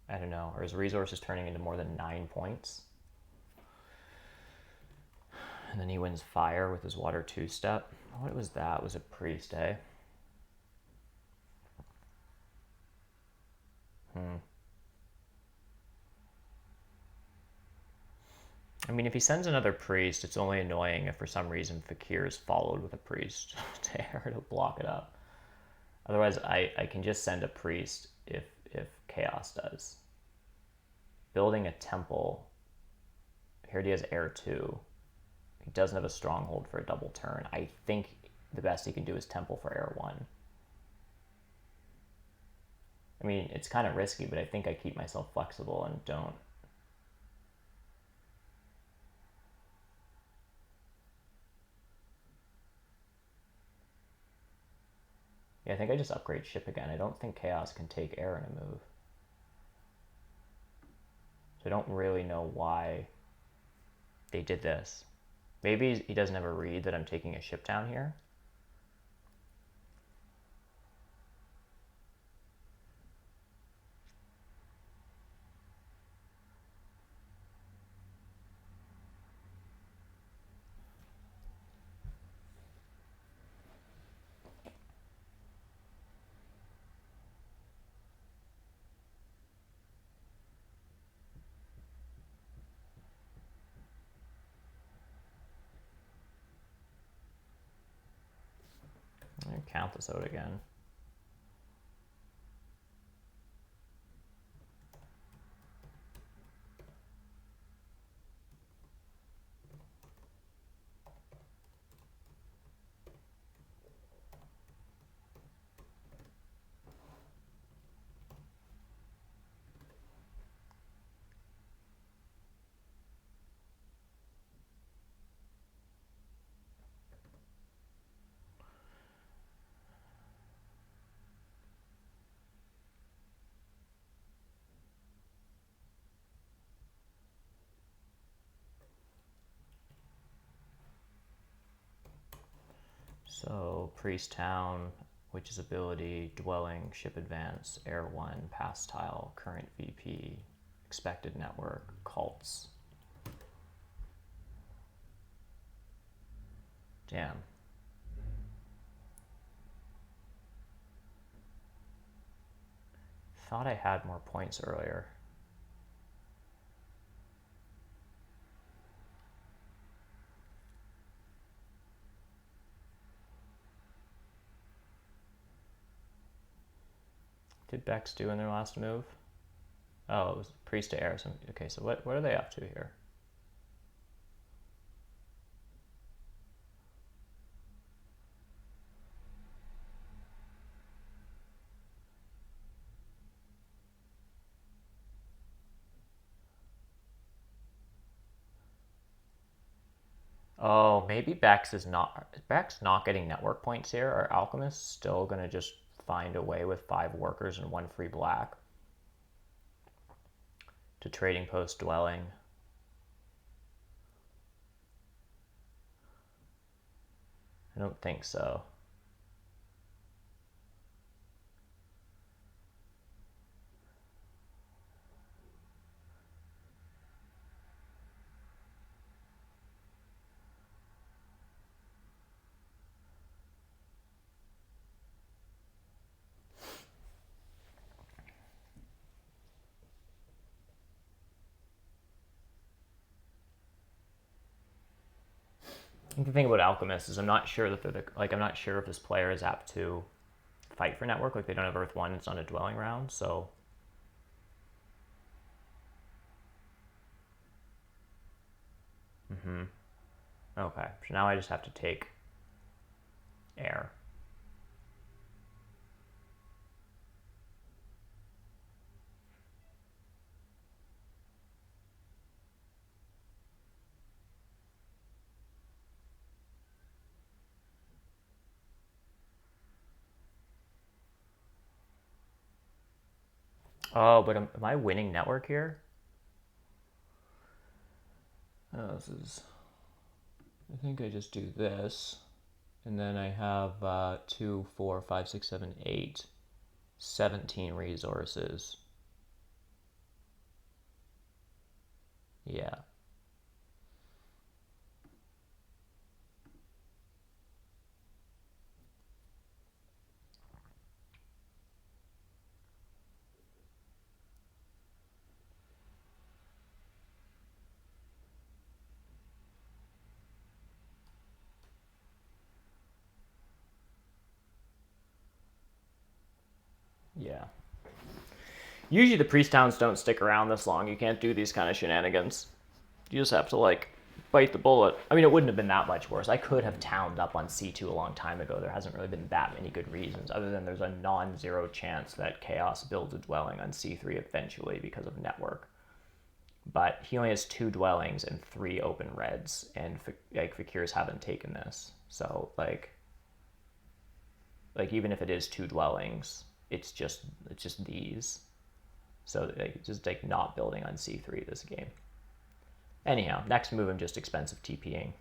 I don't know, or his resources turning into more than 9 points? And then he wins fire with his water 2-step. What was that? Was a priest, eh? I mean, if he sends another priest, it's only annoying if for some reason Fakir is followed with a priest to block it up. Otherwise, I can just send a priest if Chaos does. Building a temple. Here he has air 2. He doesn't have a stronghold for a double turn. I think the best he can do is temple for air 1. I mean, it's kind of risky, but I think I keep myself flexible and don't. Yeah, I think I just upgrade ship again. I don't think Chaos can take air in a move. So I don't really know why they did this. Maybe he doesn't have a read that I'm taking a ship down here. Count this out again. So priest town, witch's ability, dwelling, ship advance, air 1, pass tile, current VP, expected network, cults. Damn. Thought I had more points earlier. Did Bex do in their last move? Oh, it was priest to air. Okay, so what are they up to here? Oh, maybe Bex not getting network points here. Are alchemists still gonna just find a way with 5 workers and 1 free black to trading post dwelling? I don't think so. The thing about alchemists is I'm not sure that I'm not sure if this player is apt to fight for network. Like they don't have Earth 1, it's not a dwelling round, so. Okay, so now I just have to take air. Oh, but am I winning network here? Oh, this is. I think I just do this, and then I have 2, 4, 5, 6, 7, 8, 17 resources. Yeah. Yeah. Usually the priest towns don't stick around this long. You can't do these kind of shenanigans. You just have to like bite the bullet. I mean, it wouldn't have been that much worse. I could have towned up on C2 a long time ago. There hasn't really been that many good reasons, other than there's a non-zero chance that Chaos builds a dwelling on C3 eventually because of network. But he only has 2 dwellings and 3 open reds, and like Fakirs haven't taken this. So like even if it is 2 dwellings, it's just these. So like just like not building on C3 this game. Anyhow, next move I'm just expensive TPing.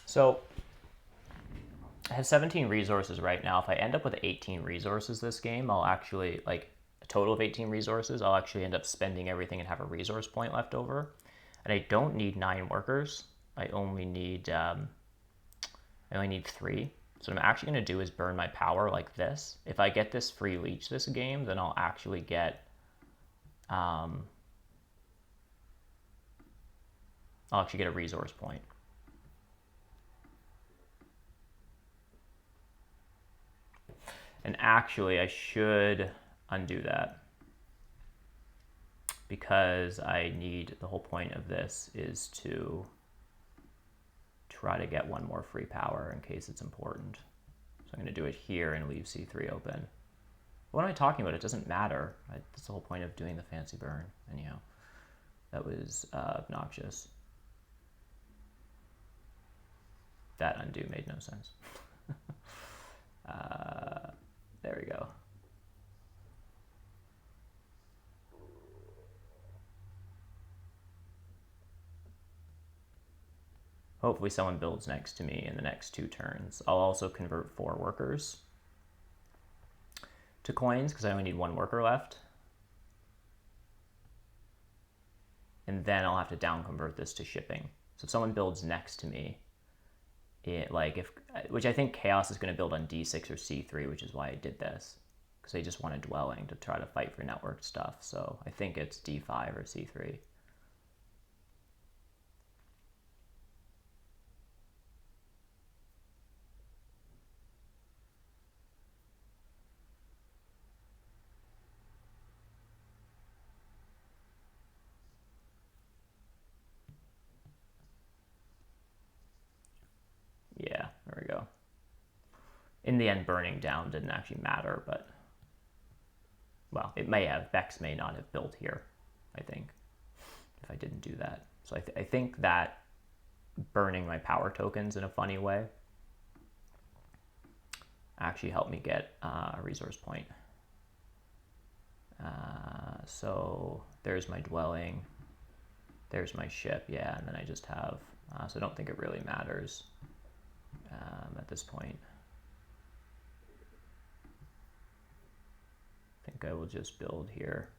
So I have 17 resources right now. If I end up with 18 resources this game, I'll actually, like, a total of 18 resources, I'll actually end up spending everything and have a resource point left over. And I don't need 9 workers. I only need 3. So what I'm actually going to do is burn my power like this. If I get this free leech this game, then I'll actually get a resource point. And actually, I should undo that, because I need, the whole point of this is to try to get 1 more free power in case it's important. So I'm going to do it here and leave C3 open. What am I talking about? It doesn't matter. That's the whole point of doing the fancy burn. Anyhow, that was obnoxious. That undo made no sense. There we go. Hopefully someone builds next to me in the next 2 turns. I'll also convert 4 workers to coins because I only need 1 worker left. And then I'll have to down convert this to shipping. So if someone builds next to me, which I think Chaos is going to build on D6 or C3, which is why I did this, because they just want a dwelling to try to fight for network stuff. So I think it's D5 or C3. In the end, burning down didn't actually matter, but, well, it may have. Bex may not have built here, I think, if I didn't do that. So I think that burning my power tokens in a funny way actually helped me get a resource point. So there's my dwelling. There's my ship, yeah, and then I just have, so I don't think it really matters at this point. I think I will just build here.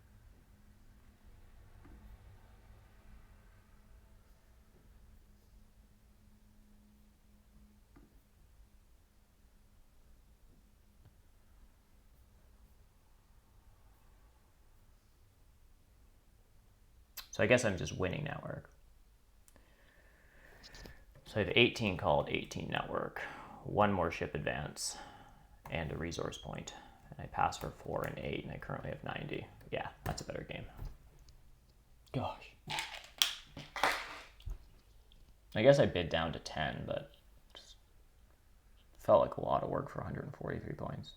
So I guess I'm just winning network. So I have 18 called, 18 network, one more ship advance, and a resource point. And I pass for 4 and 8, and I currently have 90. Yeah, that's a better game. Gosh. I guess I bid down to 10, but just felt like a lot of work for 143 points.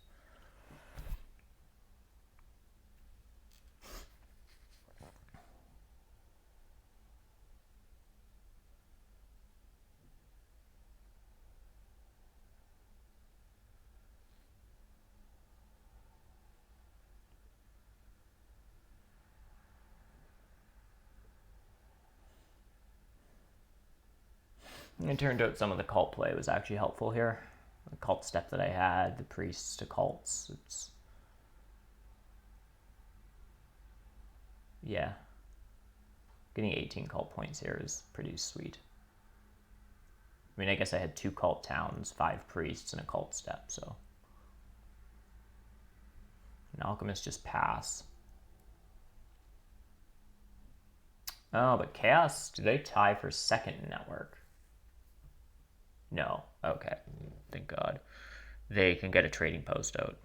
And it turned out some of the cult play was actually helpful here. The cult step that I had, the priests to cults, it's... Yeah. Getting 18 cult points here is pretty sweet. I mean, I guess I had 2 cult towns, 5 priests, and a cult step, so... An alchemist just pass. Oh, but Chaos, do they tie for second network? No. Okay. Thank God. They can get a trading post out,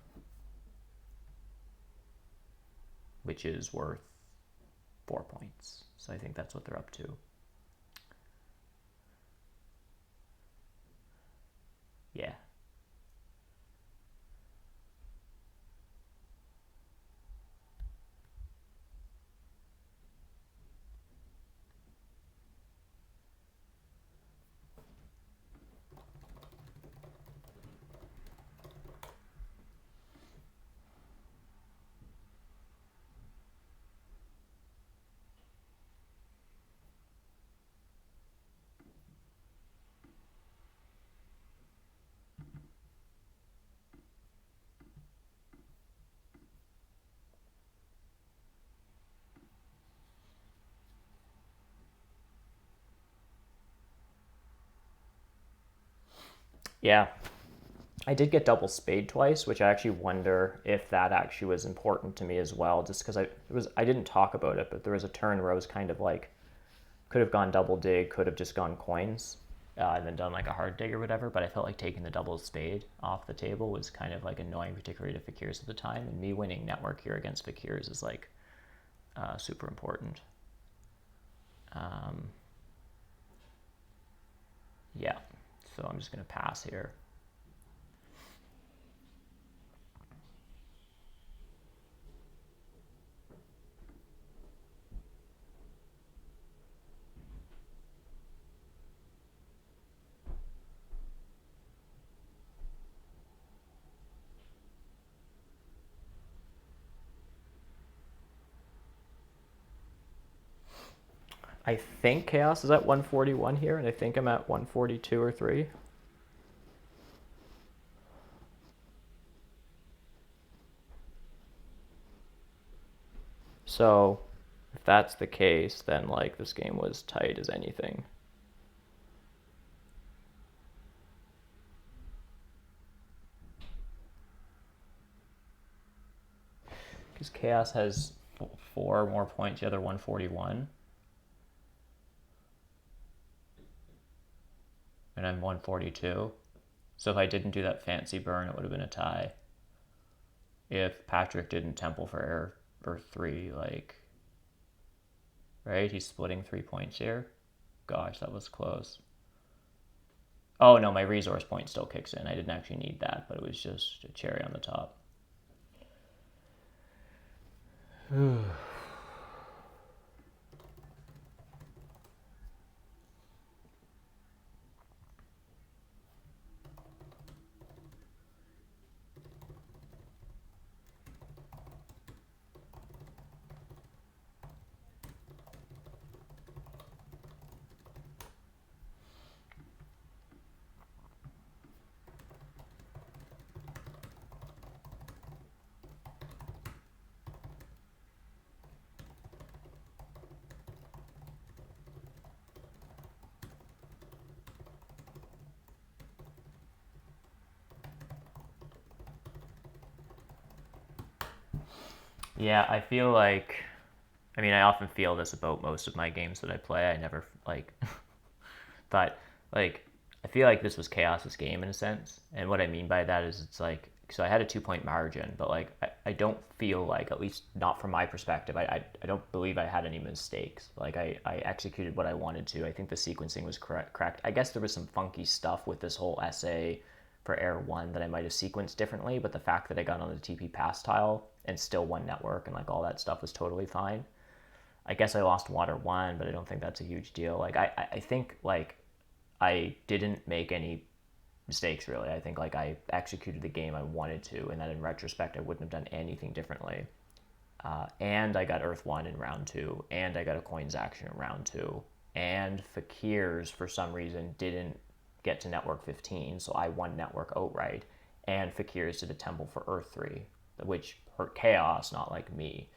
which is worth 4 points. So I think that's what they're up to. Yeah. Yeah. I did get double spade twice, which I actually wonder if that actually was important to me as well, just because I didn't talk about it, but there was a turn where I was kind of like, could have gone double dig, could have just gone coins, and then done like a hard dig or whatever, but I felt like taking the double spade off the table was kind of like annoying, particularly to fakirs at the time, and me winning network here against fakirs is like super important. Yeah, so I'm just going to pass here. I think Chaos is at 141 here, and I think I'm at 142 or 3. So if that's the case, then like this game was tight as anything. Because Chaos has 4 more points, the other 141. And I'm 142. So if I didn't do that fancy burn, it would have been a tie. If Patrick didn't temple for air for 3, like, right? He's splitting 3 points here. Gosh, that was close. Oh no, my resource point still kicks in. I didn't actually need that, but it was just a cherry on the top. Yeah, I feel like, I mean, I often feel this about most of my games that I play. I never like but like I feel like this was Chaos's game in a sense. And what I mean by that is it's like, so I had a 2 point margin, but like I don't feel like, at least not from my perspective, I don't believe I had any mistakes. Like I executed what I wanted to. I think the sequencing was correct. I guess there was some funky stuff with this whole essay for Air 1 that I might have sequenced differently, but the fact that I got on the TP pass tile and still won network and like all that stuff was totally fine. I guess I lost water 1, but I don't think that's a huge deal. Like I think like I didn't make any mistakes really. I think like I executed the game I wanted to, and that in retrospect I wouldn't have done anything differently. And I got Earth 1 in round 2, and I got a coins action in round 2, and Fakir's for some reason didn't get to network 15, so I won network outright, and Fakir's did a temple for Earth 3, which hurt Chaos, not like me.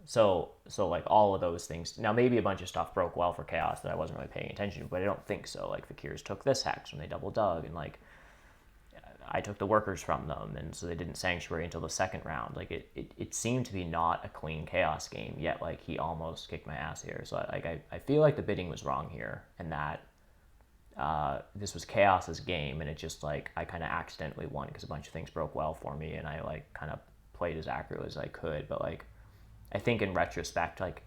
So like all of those things. Now maybe a bunch of stuff broke well for Chaos that I wasn't really paying attention to, but I don't think so. Like Fakirs took this hex when they double dug, and like I took the workers from them, and so they didn't sanctuary until the second round. Like it seemed to be not a clean Chaos game, yet like he almost kicked my ass here. So like I feel like the bidding was wrong here, and that this was Chaos's game, and it just like I kind of accidentally won because a bunch of things broke well for me, and I like kind of played as accurately as I could. But like I think in retrospect, like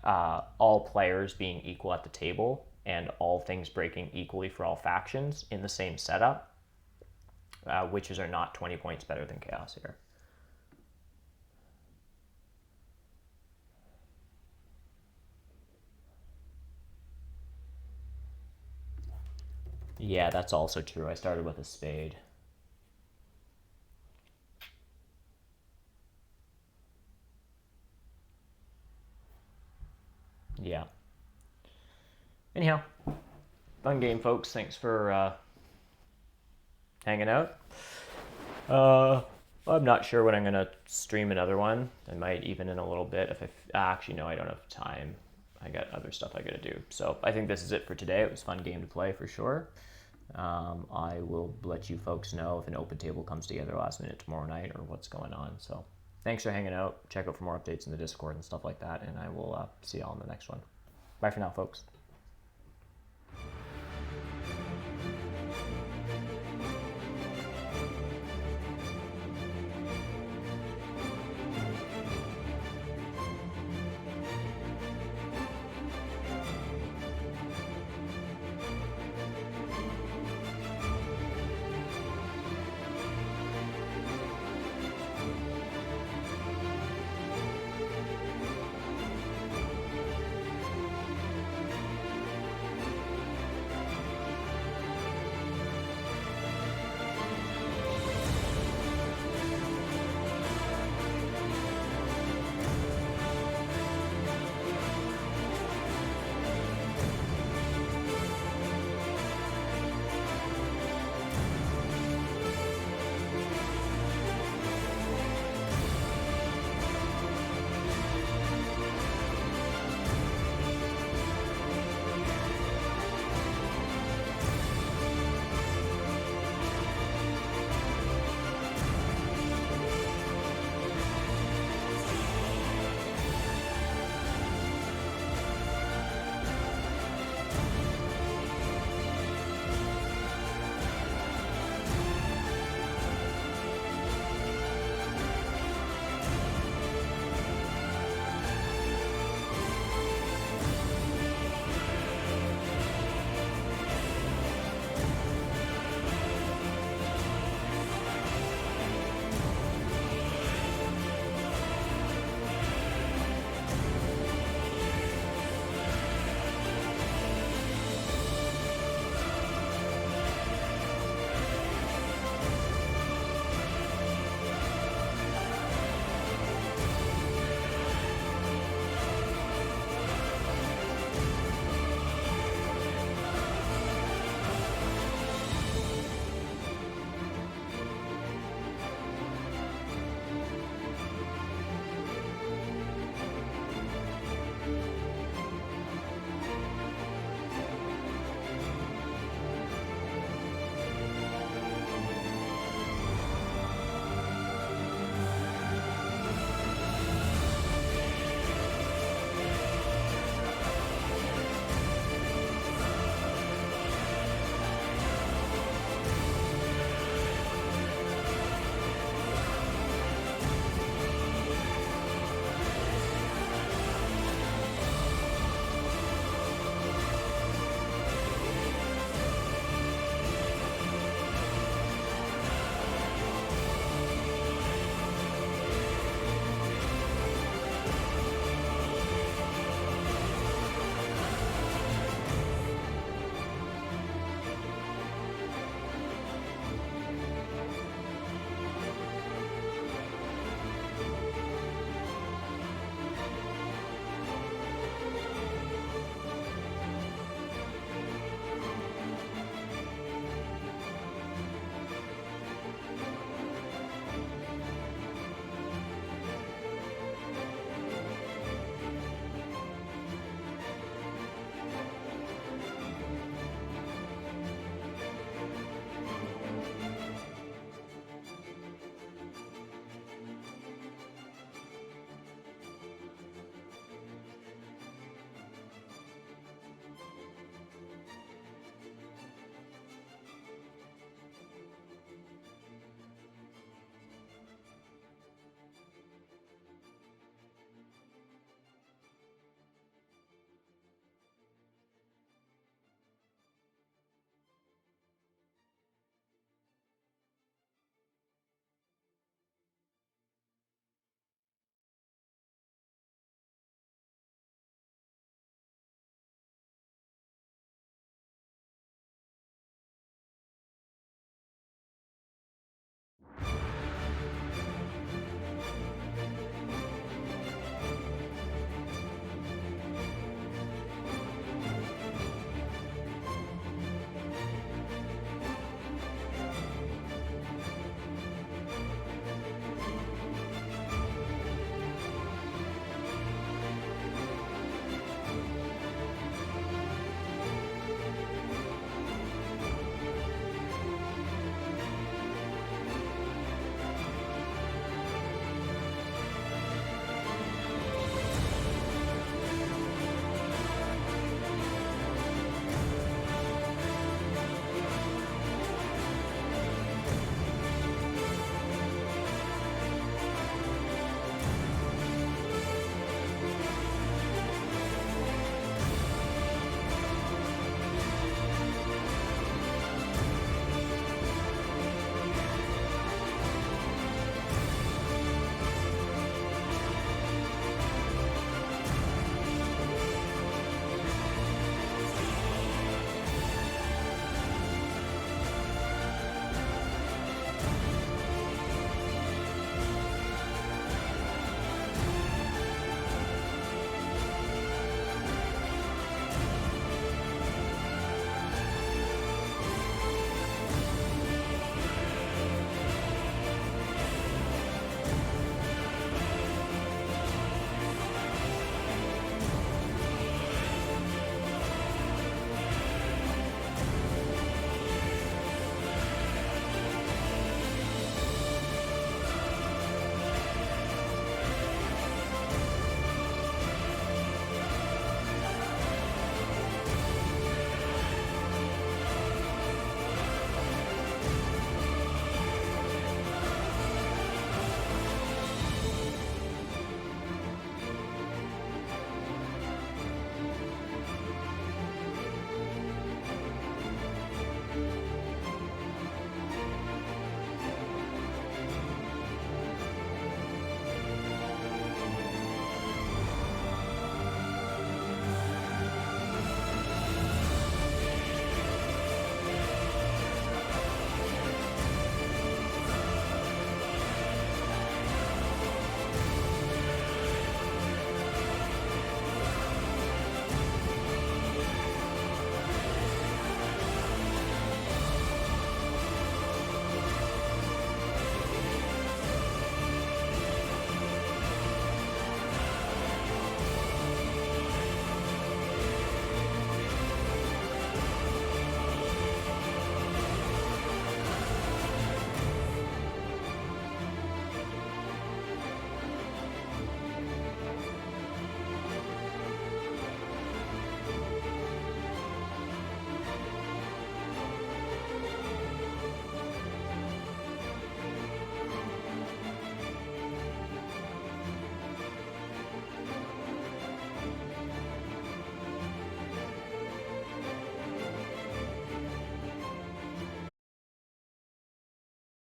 all players being equal at the table and all things breaking equally for all factions in the same setup, witches are not 20 points better than Chaos here. Yeah, that's also true. I started with a spade. Yeah. Anyhow, fun game, folks. Thanks for hanging out. Uh, I'm not sure when I'm gonna stream another one. I might even in a little bit. If actually no, I don't have time. I got other stuff I gotta do. So I think this is it for today. It was a fun game to play for sure. I will let you folks know if an open table comes together last minute tomorrow night or what's going on. So thanks for hanging out. Check out for more updates in the Discord and stuff like that. And I will see you all in the next one. Bye for now, folks.